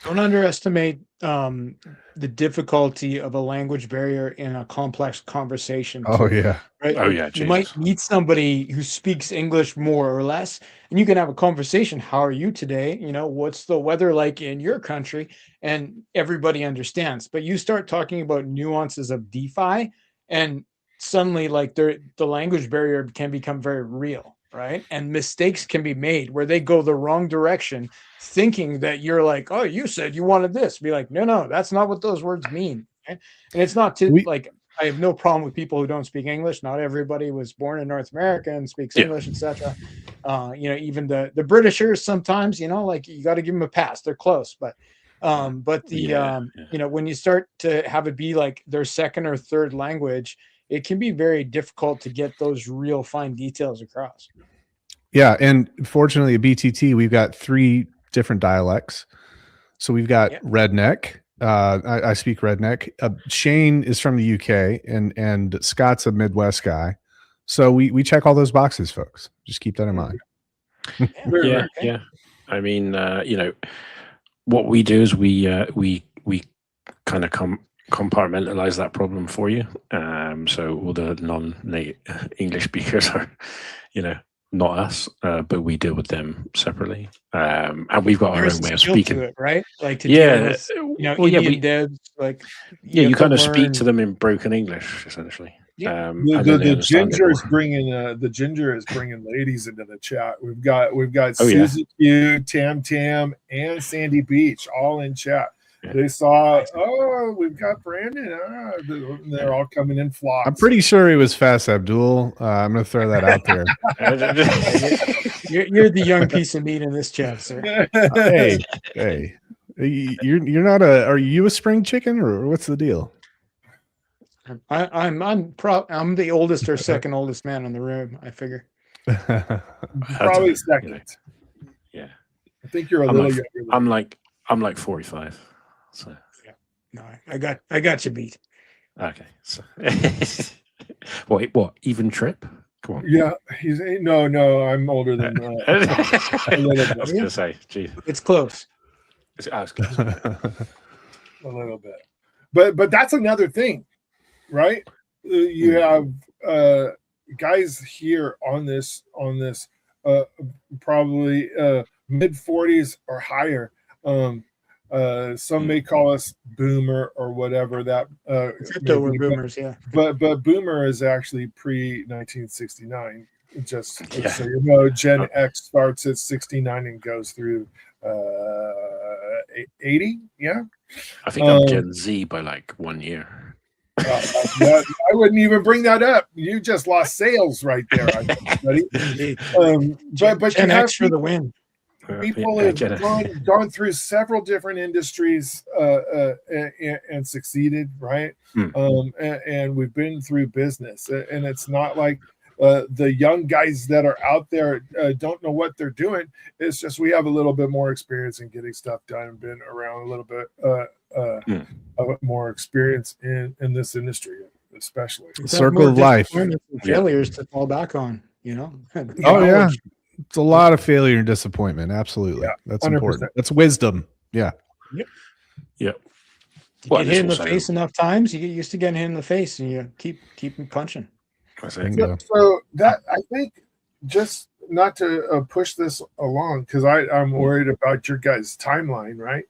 Don't underestimate the difficulty of a language barrier in a complex conversation. Oh, yeah. Right? Oh, yeah. You might meet somebody who speaks English more or less, and you can have a conversation. How are you today? What's the weather like in your country? And everybody understands. But you start talking about nuances of DeFi, and suddenly the language barrier can become very real. Right. And mistakes can be made where they go the wrong direction, thinking that you're oh, you said you wanted this. Be no, that's not what those words mean. Okay? And it's not I have no problem with people who don't speak English. Not everybody was born in North America and speaks English, etc. Even the Britishers sometimes, you got to give them a pass. They're close. But when you start to have it be their second or third language, it can be very difficult to get those real fine details across. Yeah. And fortunately at BTT, we've got 3 different dialects. So we've got redneck. I speak redneck. Shane is from the UK and Scott's a Midwest guy. So we check all those boxes, folks. Just keep that in mind. Yeah. I mean, what we do is we kind of compartmentalize that problem for you. So all the non-native English speakers are, not us, but we deal with them separately. And we've got our There's own a way of skill speaking. to it, right? Like to Yeah, deal with, well, yeah, Indian devs, like you have kind to of speak learn- to them in broken English, essentially. Yeah. And then they The understand it ginger is more. bringing ladies into the chat. We've got Oh, yeah. Susie Q, Tam, and Sandy Beach all in chat. Yeah. They saw, we've got Brandon. They're all coming in flocks. I'm pretty sure he was fast, Abdul. I'm going to throw that out there. You're the young piece of meat in this chat, sir. Hey, you're not are you a spring chicken or what's the deal? I'm the oldest or second oldest man in the room, I figure. Probably second. Yeah. I think you're a little younger. I'm like 45. So yeah. No, I got you beat. Okay. So wait, what? Even trip? Come on. Yeah, he's no. I'm older than. I was gonna say, geez, it's close. I was gonna say. A little bit, but that's another thing, right? You have guys here on this probably mid 40s or higher. Some may call us boomer or whatever that. Crypto were boomers, yeah. But boomer is actually pre 1969. Just so you know, Gen X starts at 69 and goes through 80. Yeah, I think I'm Gen Z by like 1 year. I wouldn't even bring that up. You just lost sales right there, buddy. But Gen X for the win. People have gone through several different industries and succeeded, right? And we've been through business, and it's not like the young guys that are out there don't know what they're doing. It's just we have a little bit more experience in getting stuff done and been around a little bit more experience in this industry, especially. Circle of life. Failures to fall back on, Oh, yeah. It's a lot of failure and disappointment. Absolutely. Yeah, that's 100%. Important. That's wisdom. Yeah. Yep. You get hit in the face enough times, you get used to getting hit in the face, and you keep punching. So that, I think, just not to push this along, because I'm worried about your guys' timeline, right?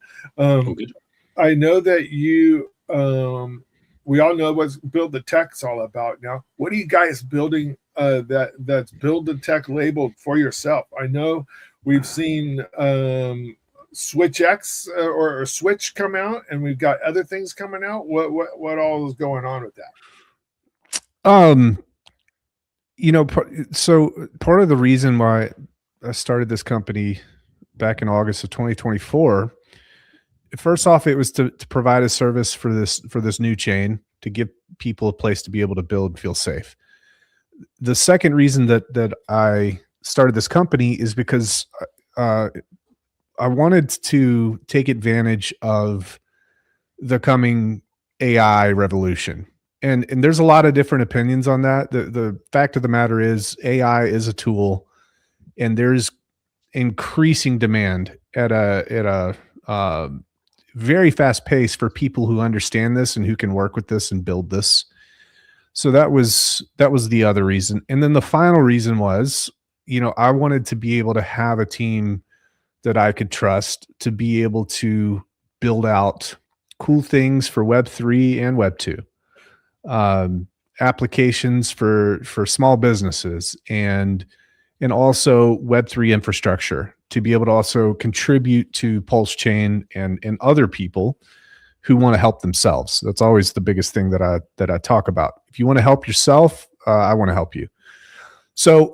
I know that you we all know what Build the Tech's all about now. What are you guys building that's Build the Tech labeled for yourself? I know we've seen Switch X or Switch come out, and we've got other things coming out. What all is going on with that? So part of the reason why I started this company back in August of 2024, first off, it was to provide a service for this new chain, to give people a place to be able to build and feel safe. The second reason that I started this company is because I wanted to take advantage of the coming AI revolution. And there's a lot of different opinions on that. The fact of the matter is AI is a tool, and there's increasing demand at a very fast pace for people who understand this and who can work with this and build this. So that was the other reason. And then the final reason was, I wanted to be able to have a team that I could trust to be able to build out cool things for Web3 and Web2. Applications for small businesses and also Web3 infrastructure, to be able to also contribute to Pulse Chain and other people who want to help themselves. That's always the biggest thing that I talk about. If you want to help yourself, I want to help you. So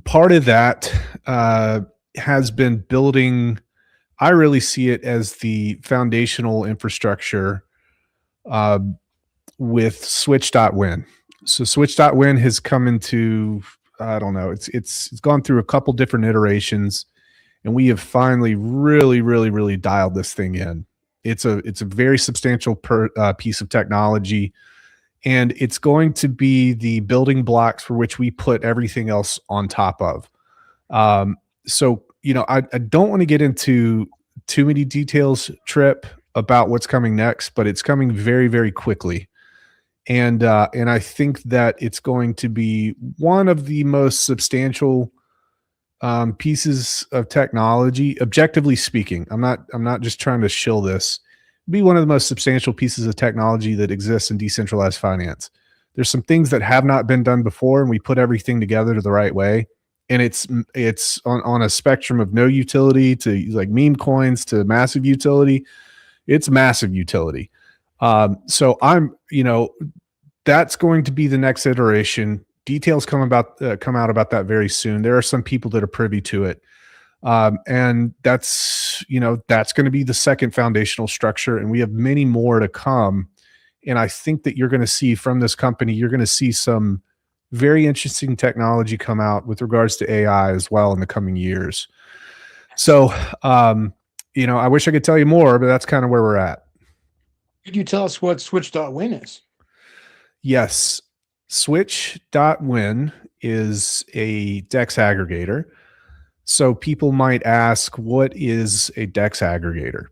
part of that has been building. I really see it as the foundational infrastructure with Switch.win. So Switch.win has come into, I don't know, it's gone through a couple different iterations, and we have finally really dialed this thing in. It's a very substantial piece of technology, and it's going to be the building blocks for which we put everything else on top of. So I don't want to get into too many details, Trip, about what's coming next, but it's coming very, very quickly. And I think that it's going to be one of the most substantial pieces of technology, objectively speaking. I'm not just trying to shill this. Be one of the most substantial pieces of technology that exists in decentralized finance. There's some things that have not been done before, and we put everything together the right way. And it's on a spectrum of no utility to like meme coins to massive utility. It's massive utility. So that's going to be the next iteration. Details come out about that very soon. There are some people that are privy to it. And that's going to be the second foundational structure. And we have many more to come. And I think that you're going to see from this company, you're going to see some very interesting technology come out with regards to AI as well in the coming years. So, I wish I could tell you more, but that's kind of where we're at. Could you tell us what Switch.win is? Yes. Switch.win is a DEX aggregator. So people might ask, what is a DEX aggregator?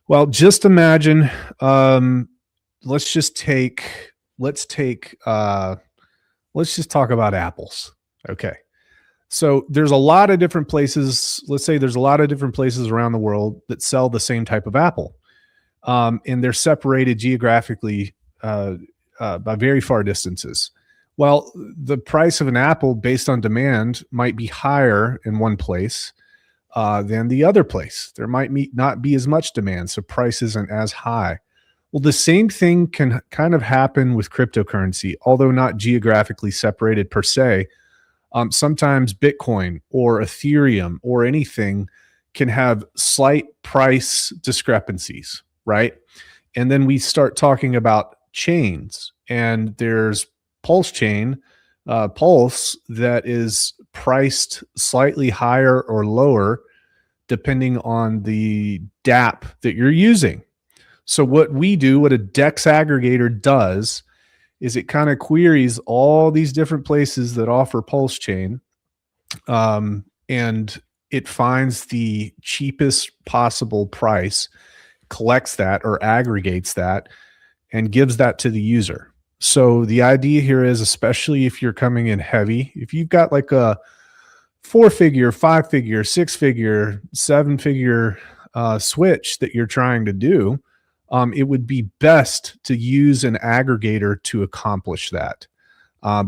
Well, just imagine, let's just talk about apples. Okay. So there's a lot of different places. Let's say there's a lot of different places around the world that sell the same type of apple. And they're separated geographically by very far distances. Well, the price of an apple based on demand might be higher in one place than the other place. There might not be as much demand, so price isn't as high. Well, the same thing can kind of happen with cryptocurrency, although not geographically separated per se. Sometimes Bitcoin or Ethereum or anything can have slight price discrepancies, right? And then we start talking about chains, and there's Pulse chain, Pulse, that is priced slightly higher or lower depending on the dApp that you're using. So what a DEX aggregator does is it kind of queries all these different places that offer Pulse chain, and it finds the cheapest possible price, collects that or aggregates that, and gives that to the user. So the idea here is, especially if you're coming in heavy, if you've got like a 4-figure, 5-figure, 6-figure, 7-figure switch that you're trying to do, it would be best to use an aggregator to accomplish that,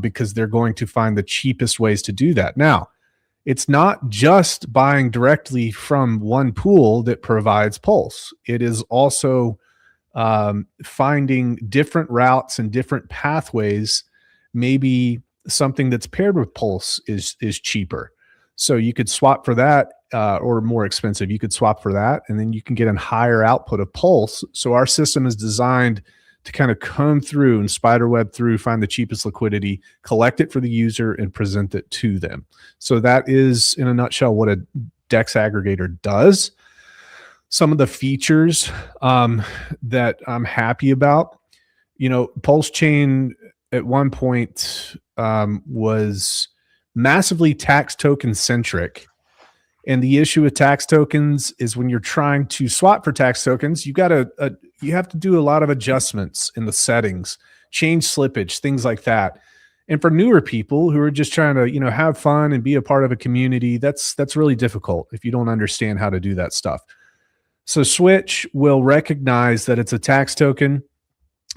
because they're going to find the cheapest ways to do that. Now, it's not just buying directly from one pool that provides Pulse. It is also finding different routes and different pathways. Maybe something that's paired with Pulse is cheaper. So you could swap for that, or more expensive. You could swap for that, and then you can get a higher output of Pulse. So our system is designed to kind of comb through and spiderweb through, find the cheapest liquidity, collect it for the user, and present it to them. So that is, in a nutshell, what a DEX aggregator does. Some of the features that I'm happy about, Pulse chain at one point was massively tax token centric. And the issue with tax tokens is when you're trying to swap for tax tokens, you have to do a lot of adjustments in the settings, change slippage, things like that. And for newer people who are just trying to, have fun and be a part of a community, that's really difficult if you don't understand how to do that stuff. So Switch will recognize that it's a tax token.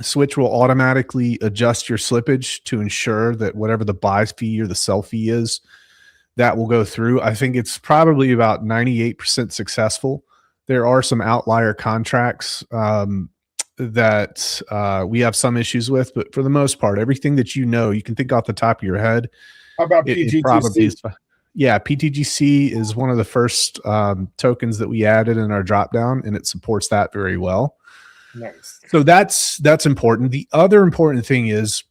Switch will automatically adjust your slippage to ensure that whatever the buy fee or the sell fee is, that will go through. I think it's probably about 98% successful. There are some outlier contracts that we have some issues with, but for the most part, everything that you can think off the top of your head. How about PTGC? Yeah, PTGC is one of the first tokens that we added in our dropdown, and it supports that very well. Nice. So that's important. The other important thing is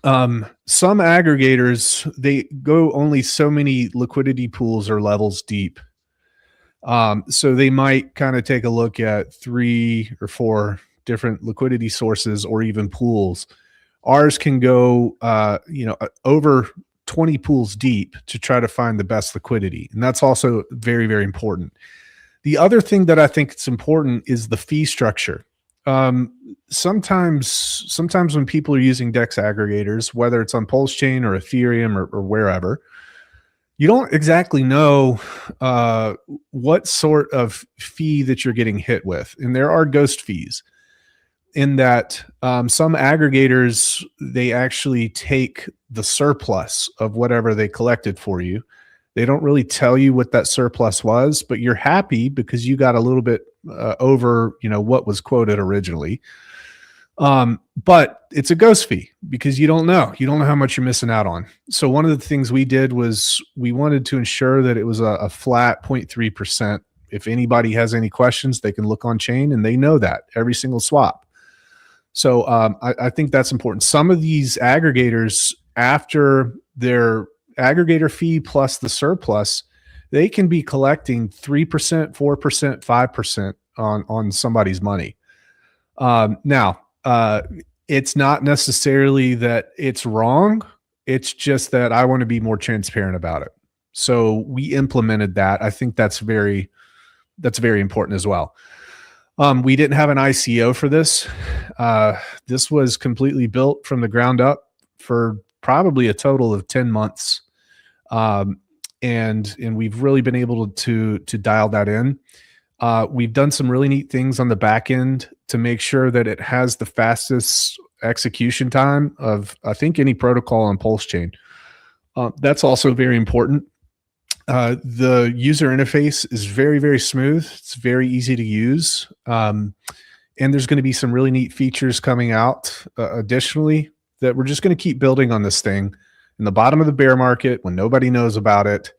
some aggregators, they go only so many liquidity pools or levels deep. So they might kind of take a look at 3 or 4 different liquidity sources or even pools. Ours can go, over 20 pools deep to try to find the best liquidity. And that's also very, very important. The other thing that I think it's important is the fee structure. Sometimes when people are using DEX aggregators, whether it's on Pulse Chain or Ethereum or wherever, you don't exactly know what sort of fee that you're getting hit with. And there are ghost fees in that some aggregators, they actually take the surplus of whatever they collected for you. They don't really tell you what that surplus was, but you're happy because you got a little bit over, what was quoted originally. But it's a ghost fee because you don't know how much you're missing out on. So one of the things we did was we wanted to ensure that it was a flat 0.3%. If anybody has any questions, they can look on chain and they know that every single swap. So I think that's important. Some of these aggregators, after their aggregator fee plus the surplus, they can be collecting 3%, 4%, 5% on somebody's money. Now, it's not necessarily that it's wrong. It's just that I want to be more transparent about it. So we implemented that. I think that's very important as well. We didn't have an ICO for this. This was completely built from the ground up for probably a total of 10 months. And we've really been able to dial that in. We've done some really neat things on the back end to make sure that it has the fastest execution time of, I think, any protocol on Pulse Chain. That's also very important. The user interface is very, very smooth. It's very easy to use. And there's going to be some really neat features coming out additionally that we're just going to keep building on this thing. In the bottom of the bear market, when nobody knows about it,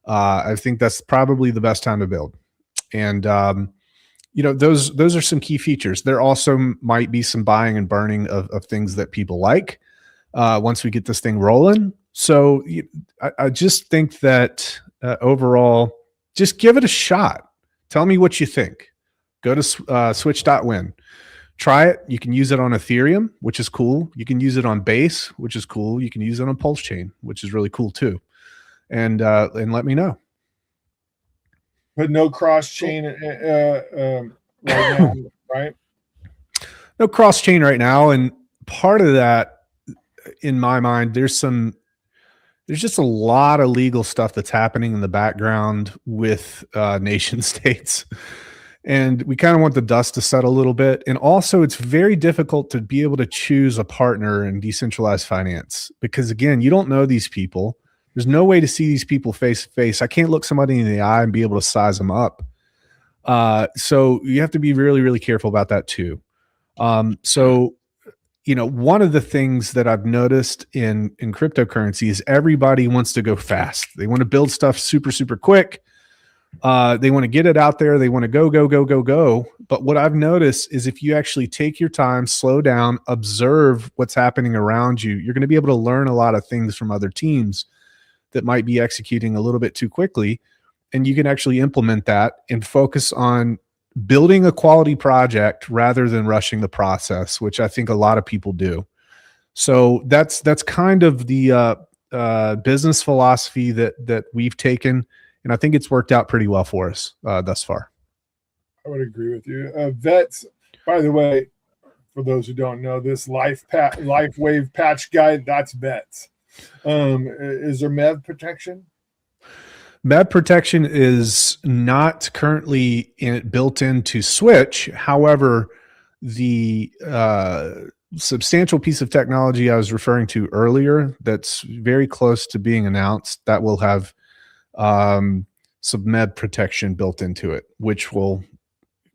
I think that's probably the best time to build. And those are some key features. There also might be some buying and burning of things that people like once we get this thing rolling. So I just think that overall, just give it a shot. Tell me what you think. Go to switch.win. Try it. You can use it on Ethereum, which is cool. You can use it on Base, which is cool. You can use it on Pulse Chain, which is really cool too. And let me know. But no cross chain right now, right? No cross chain right now. And part of that, in my mind, there's just a lot of legal stuff that's happening in the background with nation states. And we kind of want the dust to settle a little bit. And also, it's very difficult to be able to choose a partner in decentralized finance because, again, you don't know these people. There's no way to see these people face to face. I can't look somebody in the eye and be able to size them up. So you have to be really, really careful about that too. So, one of the things that I've noticed in cryptocurrency is everybody wants to go fast. They want to build stuff super, super quick. They want to get it out there. They want to go. But what I've noticed is if you actually take your time, slow down, observe what's happening around you, you're going to be able to learn a lot of things from other teams that might be executing a little bit too quickly. And you can actually implement that and focus on building a quality project rather than rushing the process, which I think a lot of people do. So that's kind of the business philosophy that we've taken. And I think it's worked out pretty well for us thus far. I would agree with you. Vets, by the way, for those who don't know, this life wave patch guide, that's Vets. Is there MEV protection? MEV protection is not currently built into Switch. However, the substantial piece of technology I was referring to earlier that's very close to being announced that will have some MEV protection built into it, which will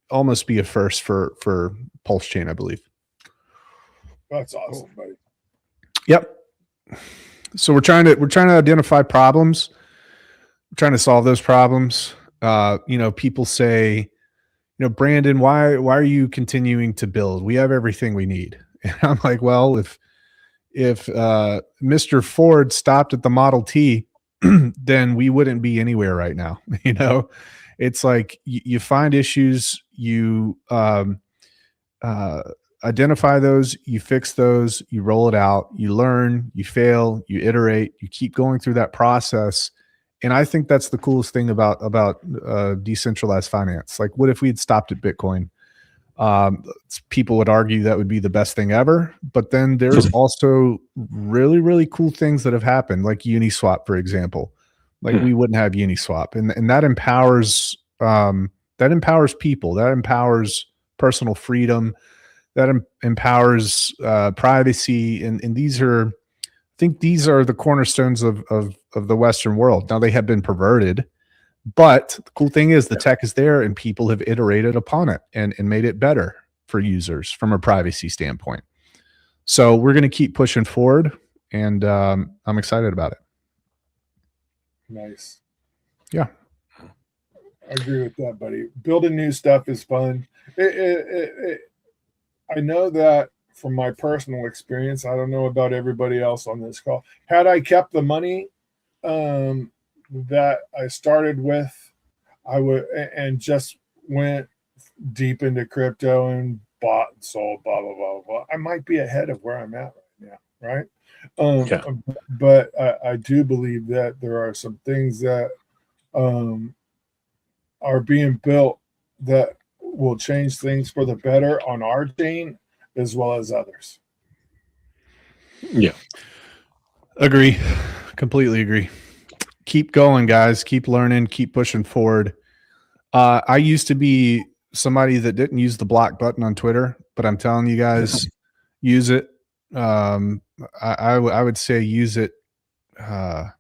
almost be a first for Pulse Chain, I believe. That's awesome, buddy. Yep. So we're trying to identify problems. We're trying to solve those problems. People say, Brandon, why are you continuing to build? We have everything we need. And I'm like, well, if Mr. Ford stopped at the Model T, then we wouldn't be anywhere right now. It's like you find issues, you identify those, you fix those, you roll it out, you learn, you fail, you iterate, you keep going through that process. And I think that's the coolest thing about decentralized finance. Like, what if we had stopped at Bitcoin? People would argue that would be the best thing ever, but then there's also really, really cool things that have happened, like Uniswap, for example. Like, we wouldn't have Uniswap, and that empowers people, that empowers personal freedom, that empowers privacy, and these are, I think these are the cornerstones of the Western world. Now, they have been perverted, but the cool thing is the tech is there and people have iterated upon it and made it better for users from a privacy standpoint. So we're going to keep pushing forward, and I'm excited about it. Nice. Yeah. I agree with that, buddy. Building new stuff is fun. I know that from my personal experience. I don't know about everybody else on this call. Had I kept the money that I started with, I would, and just went deep into crypto and bought and sold, blah, blah, blah, blah, I might be ahead of where I'm at right now, right? But I do believe that there are some things that are being built that will change things for the better on our chain as well as others. Yeah. Agree. Completely agree. Keep going, guys. Keep learning. Keep pushing forward. I used to be somebody that didn't use the block button on Twitter, but I'm telling you guys, use it. I would say use it. I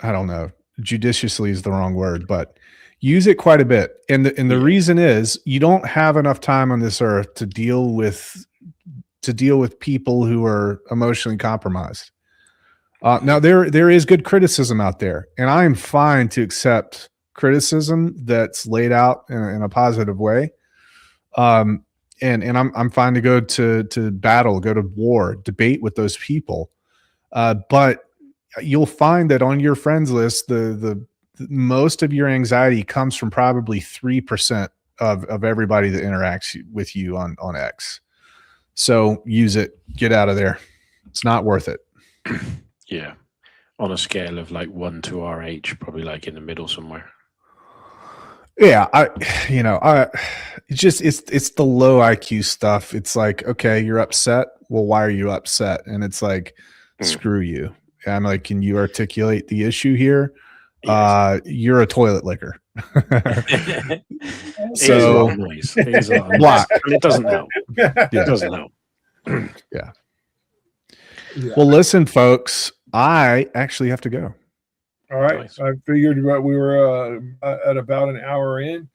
don't know. Judiciously is the wrong word, but use it quite a bit. And the reason is you don't have enough time on this earth to deal with people who are emotionally compromised. Now there is good criticism out there, and I am fine to accept criticism that's laid out in a positive way. And I'm fine to go to battle, go to war, debate with those people. But you'll find that on your friends list, the most of your anxiety comes from probably 3% of everybody that interacts with you on X. So use it, get out of there. It's not worth it. Yeah. On a scale of like 1 to RH, probably like in the middle somewhere. Yeah, it's the low IQ stuff. It's like, okay, you're upset. Well, why are you upset? And it's like, screw you. I'm like, can you articulate the issue here? Yes. You're a toilet licker. So noise. Block. And it doesn't help. It doesn't help. Yeah. Well, listen, folks, I actually have to go. All right. Nice. I figured we were at about an hour in.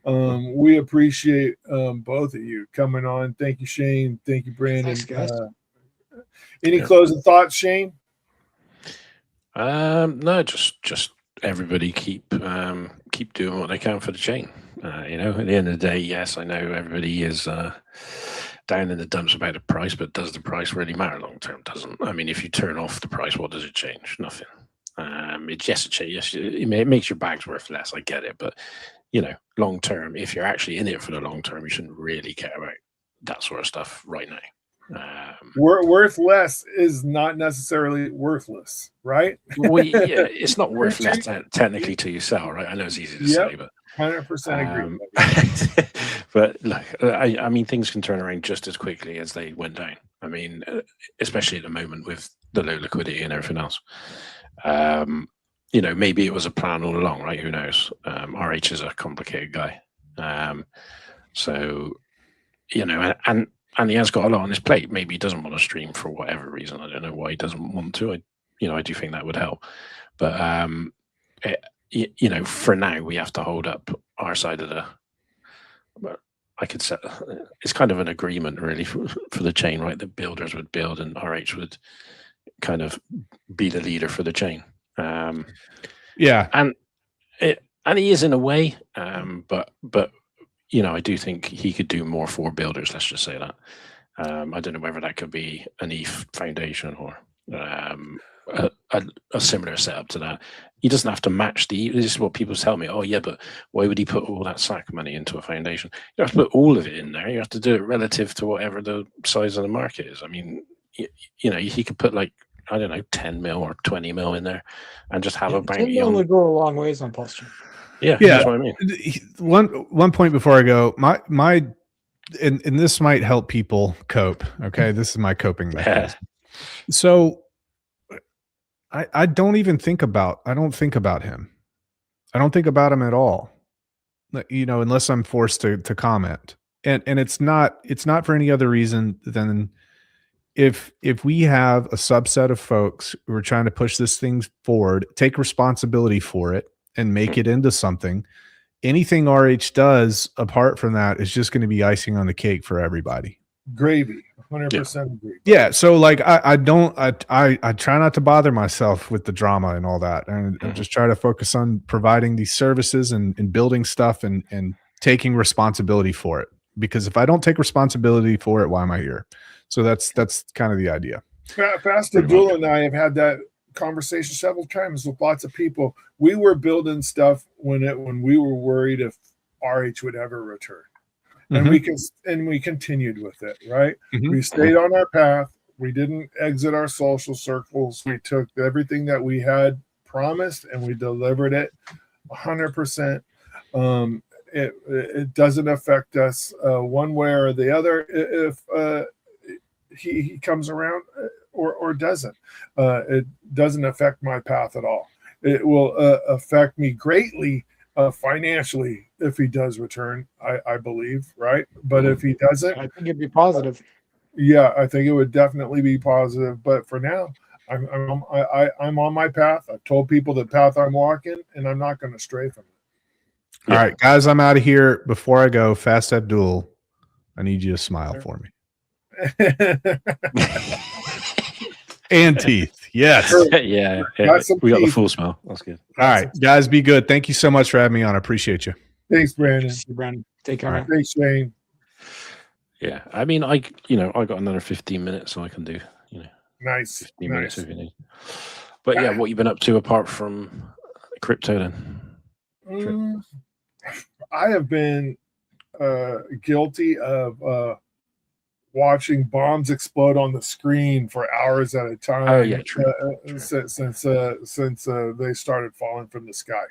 We appreciate both of you coming on. Thank you, Shane. Thank you, Brandon. Thanks, guys. Any closing thoughts, Shane? No, just everybody keep doing what they can for the chain. At the end of the day, yes, I know everybody is down in the dumps about the price, but does the price really matter long term? Doesn't. I mean, if you turn off the price, what does it change? Nothing. It's just a change. Yes, it makes your bags worth less. I get it, but long term, if you're actually in it for the long term, you shouldn't really care about that sort of stuff right now. Worth less is not necessarily worthless, right? Well, yeah, it's not worth less technically to you sell, right? I know it's easy to say, but 100% agree. But look, I mean, things can turn around just as quickly as they went down. I mean, especially at the moment with the low liquidity and everything else. Maybe it was a plan all along, right? Who knows? RH is a complicated guy, so and he has got a lot on his plate. Maybe he doesn't want to stream for whatever reason. I don't know why he doesn't want to. I do think that would help. But for now, we have to hold up our side of the. I could say it's kind of an agreement, really, for the chain, right? The builders would build, and RH would kind of be the leader for the chain. Yeah, and he is in a way, but. I do think he could do more for builders. Let's just say that. I don't know whether that could be an ETH foundation or a similar setup to that. He doesn't have to match this is what people tell me. Oh yeah, but why would he put all that SAC money into a foundation? You have to put all of it in there. You have to do it relative to whatever the size of the market is. I mean, he could put like I don't know, 10 mil or 20 mil in there, and just have a 10 bounty mil on. would go a long ways on posture. Yeah, Yeah. that's what I mean. One point before I go, my and this might help people cope. Okay, this is my coping mechanism. So I don't even think about him. I don't think about him at all. Unless I'm forced to comment. And it's not for any other reason than if we have a subset of folks who are trying to push this thing forward, take responsibility for it, and make it into something, anything RH does apart from that is just going to be icing on the cake for everybody. Gravy, 100% agree. Yeah. So like I try not to bother myself with the drama and all that. And I just try to focus on providing these services and building stuff and taking responsibility for it. Because if I don't take responsibility for it, why am I here? So that's kind of the idea. Fast Abdoul and I have had that conversation several times with lots of people. We were building stuff when we were worried if RH would ever return. And we continued with it, right? We stayed on our path. We didn't exit our social circles. We took everything that we had promised and we delivered it 100%. It doesn't affect us one way or the other if he comes around or doesn't. It doesn't affect my path at all. It will affect me greatly financially if he does return, I believe, right? But if he doesn't, I think it'd be positive. Yeah, I think it would definitely be positive. But for now, I'm on my path. I've told people the path I'm walking, and I'm not going to stray from it. All right, guys, I'm out of here. Before I go, Fast Abdoul, I need you to smile for me. And teeth. Yes. Yeah. We got the full smell. That's good. All right, guys, be good. Thank you so much for having me on. I appreciate you. Thanks, Brandon. Brandon. Take care. Right. Thanks, Shane. Yeah. I mean, I got another 15 minutes, so I can do, Nice. 15 minutes if you need. But yeah, what you been up to apart from crypto then? I have been guilty of watching bombs explode on the screen for hours at a time. Oh yeah, true. Since they started falling from the sky.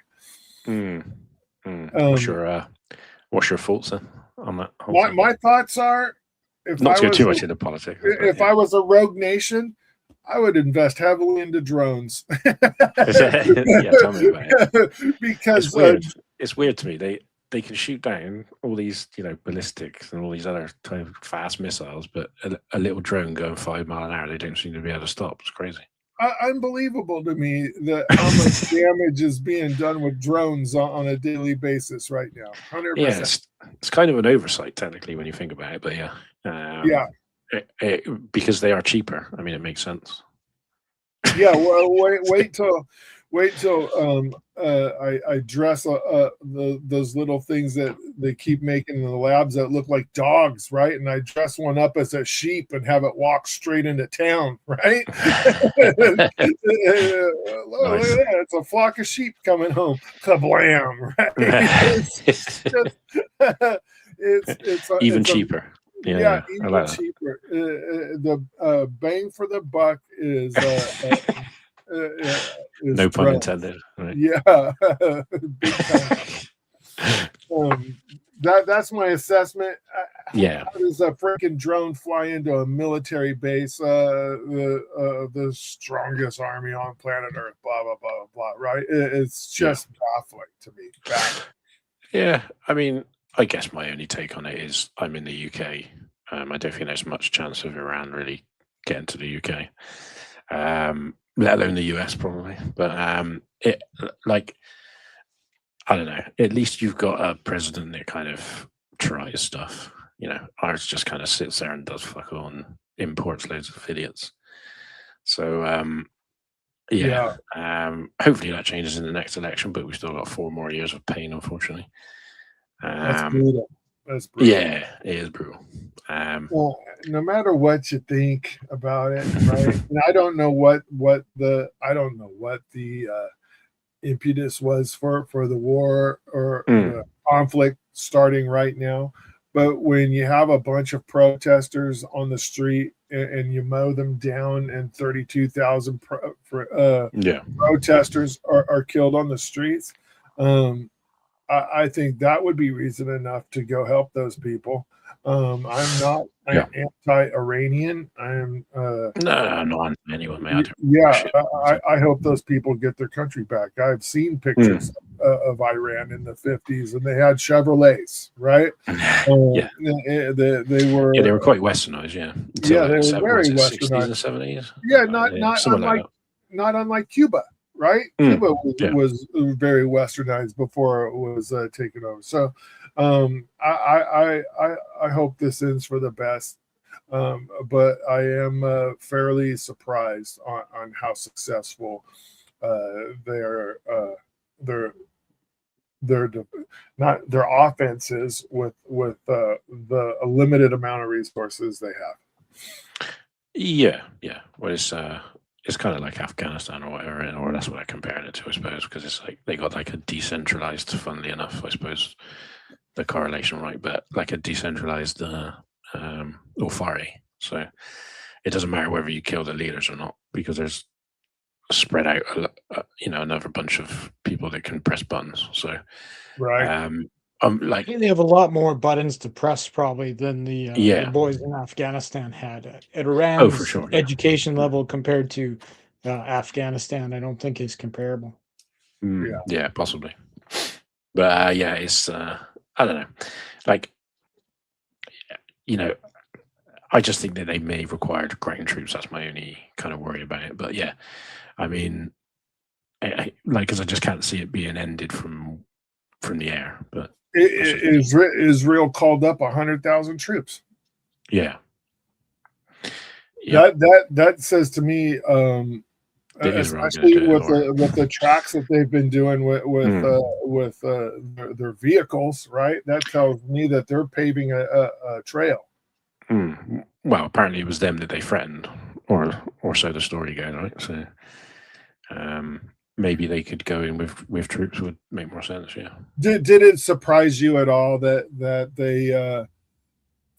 What's your thoughts then on that? My thoughts are, not to go too much into politics. I was a rogue nation, I would invest heavily into drones. Yeah, tell me about it. Because it's weird. It's weird to me. They can shoot down all these, ballistics and all these other kind of fast missiles, but a little drone going 5 miles an hour, they don't seem to be able to stop. It's crazy. Unbelievable to me that how much damage is being done with drones on a daily basis right now. 100%. Yeah, it's kind of an oversight technically when you think about it, but yeah. Because they are cheaper. I mean, it makes sense. Yeah, well, wait till I dress those little things that they keep making in the labs that look like dogs, right? And I dress one up as a sheep and have it walk straight into town, right? Look at that. It's a flock of sheep coming home. Kablam, right? It's even cheaper. Yeah, even like cheaper. The bang for the buck is no pun intended. Right? Yeah, big time. That's my assessment. Yeah, how does a freaking drone fly into a military base? The strongest army on planet Earth. Blah blah blah blah. Right? It's just baffling to me. Yeah, I mean, I guess my only take on it is I'm in the UK. I don't think there's much chance of Iran really getting to the UK. Let alone the US probably, but I don't know. At least you've got a president that kind of tries stuff. Ours just kind of sits there and does fuck all and imports loads of idiots. So hopefully that changes in the next election, but we've still got 4 more years of pain, unfortunately. That's brutal. That's brutal. Yeah, it is brutal. Well, no matter what you think about it, right? And I don't know what the impetus was for the war or the conflict starting right now. But when you have a bunch of protesters on the street and you mow them down, and 32,000 protesters are killed on the streets, I think that would be reason enough to go help those people. I'm not anti-Iranian. I'm No, not anyone, mate. I hope those people get their country back. I've seen pictures of Iran in the 50s, and they had Chevrolets, right? Yeah, they were. Yeah, they were quite westernized. Yeah, Yeah, they were very westernized. 60s and 70s. Yeah, not unlike Cuba, right? Cuba was very westernized before it was taken over. So I hope this ends for the best. But I am fairly surprised on how successful their offense is with the limited amount of resources they have. Yeah. Well, it's kind of like Afghanistan or whatever, or that's what I'm comparing it to, I suppose, because it's like they got like a decentralized, funnily enough, I suppose the correlation, right? But like a decentralized authority. So it doesn't matter whether you kill the leaders or not, because there's spread out, another bunch of people that can press buttons. So, right. I think they have a lot more buttons to press probably than the boys in Afghanistan had. At Iran's for sure, education level compared to Afghanistan, I don't think is comparable. Yeah, possibly. But it's I don't know. Like, I just think that they may require ground troops. That's my only kind of worry about it. But yeah, I mean, because I just can't see it being ended from the air. But Israel called up 100,000 troops. Yeah. That says to me, especially with the tracks that they've been doing with their vehicles, right? That tells me that they're paving a trail. Well, apparently it was them that they threatened, or so the story goes, right? So maybe they could go in with troops would make more sense. Yeah. Did it surprise you at all that they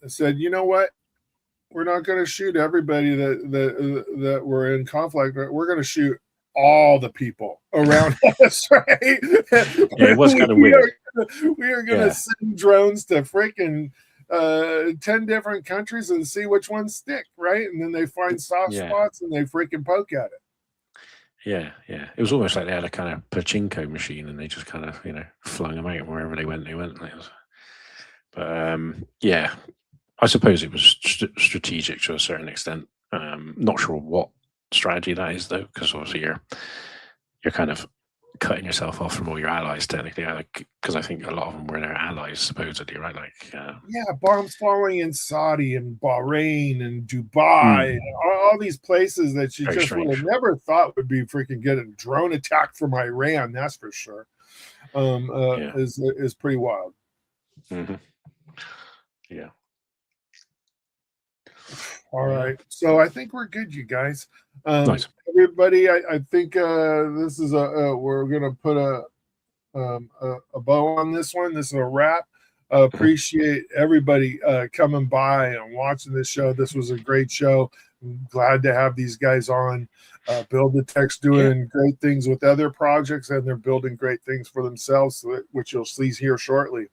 said, you know what, we're not going to shoot everybody that were in conflict, we're going to shoot all the people around us, right? Yeah, it was kind of weird. We are going to send drones to freaking 10 different countries and see which ones stick, right? And then they find soft spots and they freaking poke at it. Yeah. It was almost like they had a kind of pachinko machine and they just kind of, flung them out wherever they went. But I suppose it was strategic to a certain extent. Not sure what strategy that is though, because obviously you're kind of cutting yourself off from all your allies technically, because I think a lot of them were their allies supposedly, right? Bombs falling in Saudi and Bahrain and Dubai and all these places that you just would have never thought would be freaking getting a drone attack from Iran, that's for sure. Is pretty wild. Yeah. All right, so I think we're good, you guys. Nice. Everybody, I think this is we're gonna put a bow on this one. This is a wrap. Appreciate everybody coming by and watching this show. This was a great show. I'm glad to have these guys on. Build the Tech's doing great things with other projects, and they're building great things for themselves, which you'll see here shortly.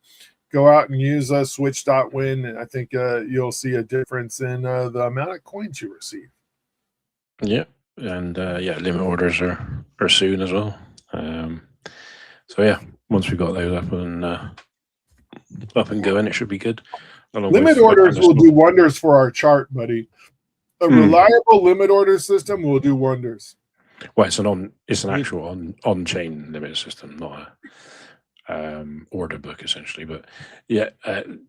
Go out and use switch.win, and I think you'll see a difference in the amount of coins you receive. Yeah, and limit orders are soon as well. Once we got those up and going, it should be good. Limit orders will do wonders for our chart, buddy. A reliable limit order system will do wonders. Well, it's an actual on-chain limit system, not a order book essentially. But and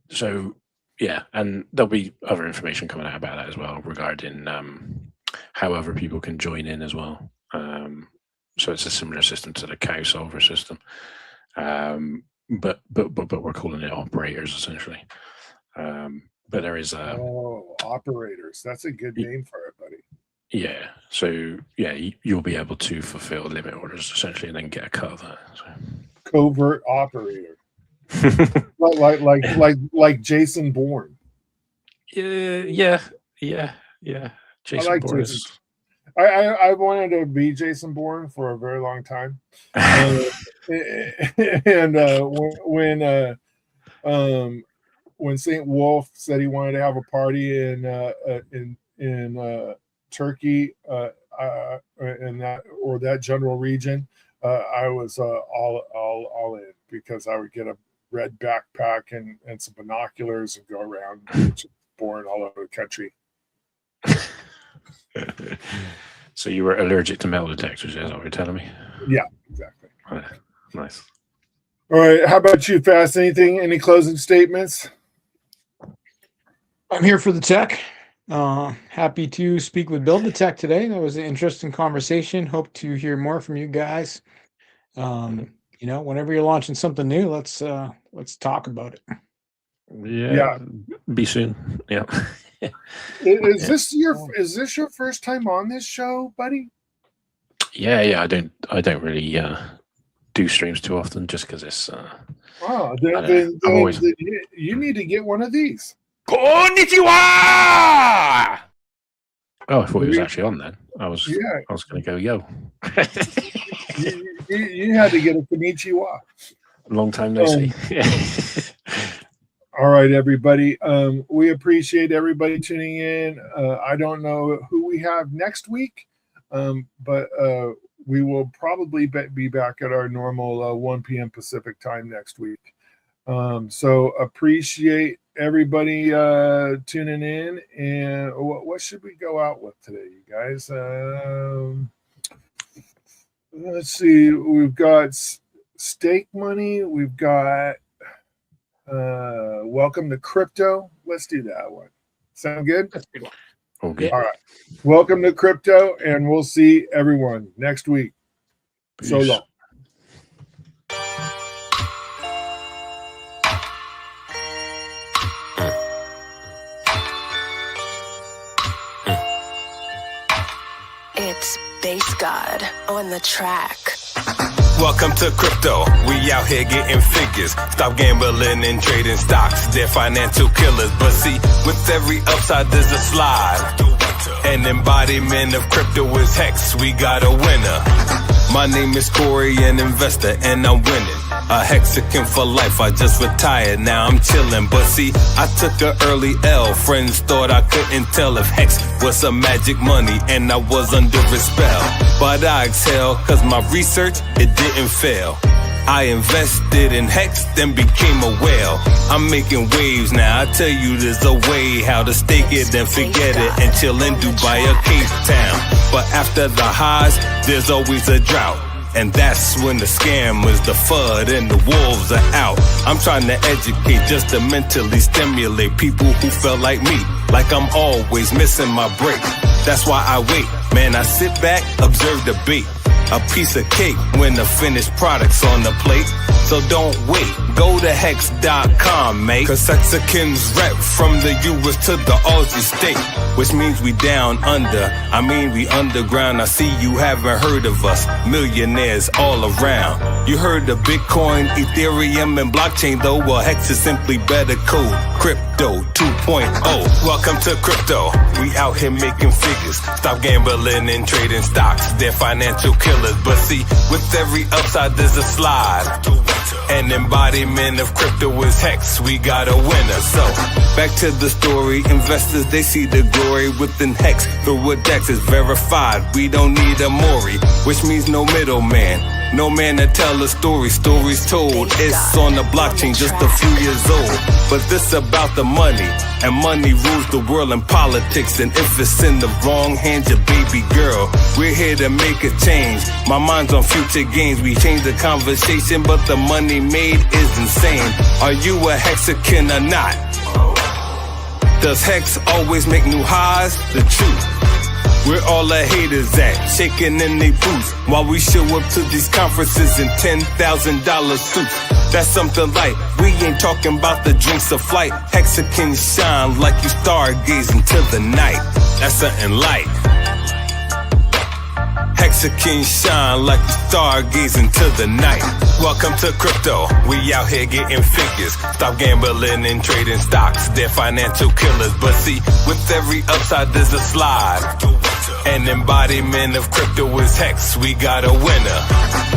there'll be other information coming out about that as well regarding how other people can join in as well. So it's a similar system to the cow solver system, but we're calling it operators essentially. But there is operators. That's a good name for it, buddy. Yeah. So you'll be able to fulfill limit orders essentially, and then get a cut of that. So. Covert operator. like Jason Bourne. Yeah. Jason like Bourne Jason. is. I wanted to be Jason Bourne for a very long time, and when St. Wolf said he wanted to have a party in Turkey, in that general region, I was all in, because I would get a red backpack and some binoculars and go around Bourne all over the country. So you were allergic to metal detectors, is that what you're telling me? Yeah, exactly. Nice. All right. How about you, Fast? Any closing statements? I'm here for the tech. Happy to speak with Build the Tech today. That was an interesting conversation. Hope to hear more from you guys. Whenever you're launching something new, let's talk about it. Yeah. Be soon. Yeah. Is this your first time on this show, buddy? Yeah. I don't really do streams too often, just because it's. Then you need to get one of these. Konnichiwa! Oh, I thought he was actually on then. I was going to go, yo. you had to get a konnichiwa. Long time no see. All right, everybody. We appreciate everybody tuning in. I don't know who we have next week, but we will probably be back at our normal 1 p.m. Pacific time next week. So appreciate everybody tuning in. And what should we go out with today, you guys? Let's see. We've got Stake Money. We've got Welcome to Crypto. Let's do that one. Sound good? Okay. All right. Welcome to Crypto, and we'll see everyone next week. Peace. So long. It's Bass God on the track. Welcome to crypto. We out here getting figures. Stop gambling and trading stocks. They're financial killers. But see, with every upside there's a slide. An embodiment of crypto is Hex. We got a winner. My name is Corey, an investor, and I'm winning. A Hexagon for life. I just retired, now I'm chilling. But see, I took an early L. Friends thought I couldn't tell if Hex was some magic money, and I was under a spell. But I exhale, cause my research, it didn't fail. I invested in Hex, then became a whale. I'm making waves now, I tell you there's a way how to stake it, then forget it, and chill in Dubai or Cape Town. But after the highs, there's always a drought. And that's when the scammers, the FUD, and the wolves are out. I'm trying to educate just to mentally stimulate people who felt like me, like I'm always missing my break. That's why I wait, man, I sit back, observe the bait. A piece of cake when the finished product's on the plate. So don't wait, go to hex.com, mate. Cause Hexagon's rep from the US to the Aussie state. Which means we down under, I mean we underground. I see you haven't heard of us, millionaires all around. You heard of Bitcoin, Ethereum, and blockchain though? Well, Hex is simply better code, Crypto 2.0. Welcome to crypto, we out here making figures. Stop gambling and trading stocks, they're financial killers. But see, with every upside there's a slide. An embodiment of crypto is Hex, we got a winner. So, back to the story, investors, they see the glory within Hex. Through a DEX is verified, we don't need a Maury, which means no middleman. No man to tell a story, stories told. It's on the blockchain, just a few years old. But this about the money, and money rules the world in politics. And if it's in the wrong hands, your baby girl, we're here to make a change. My mind's on future gains, we change the conversation, but the money made is insane. Are you a Hexagon or not? Does Hex always make new highs? The truth. Where all the haters at, shaking in they boots, while we show up to these conferences in $10,000 suits. That's something like, we ain't talking about the drinks of flight. Hexagons shine like you stargazing to the night. That's something like Mexicans shine like we stargazing to the night. Welcome to crypto, we out here getting figures. Stop gambling and trading stocks, they're financial killers. But see, with every upside there's a slide. An embodiment of crypto is hex, we got a winner.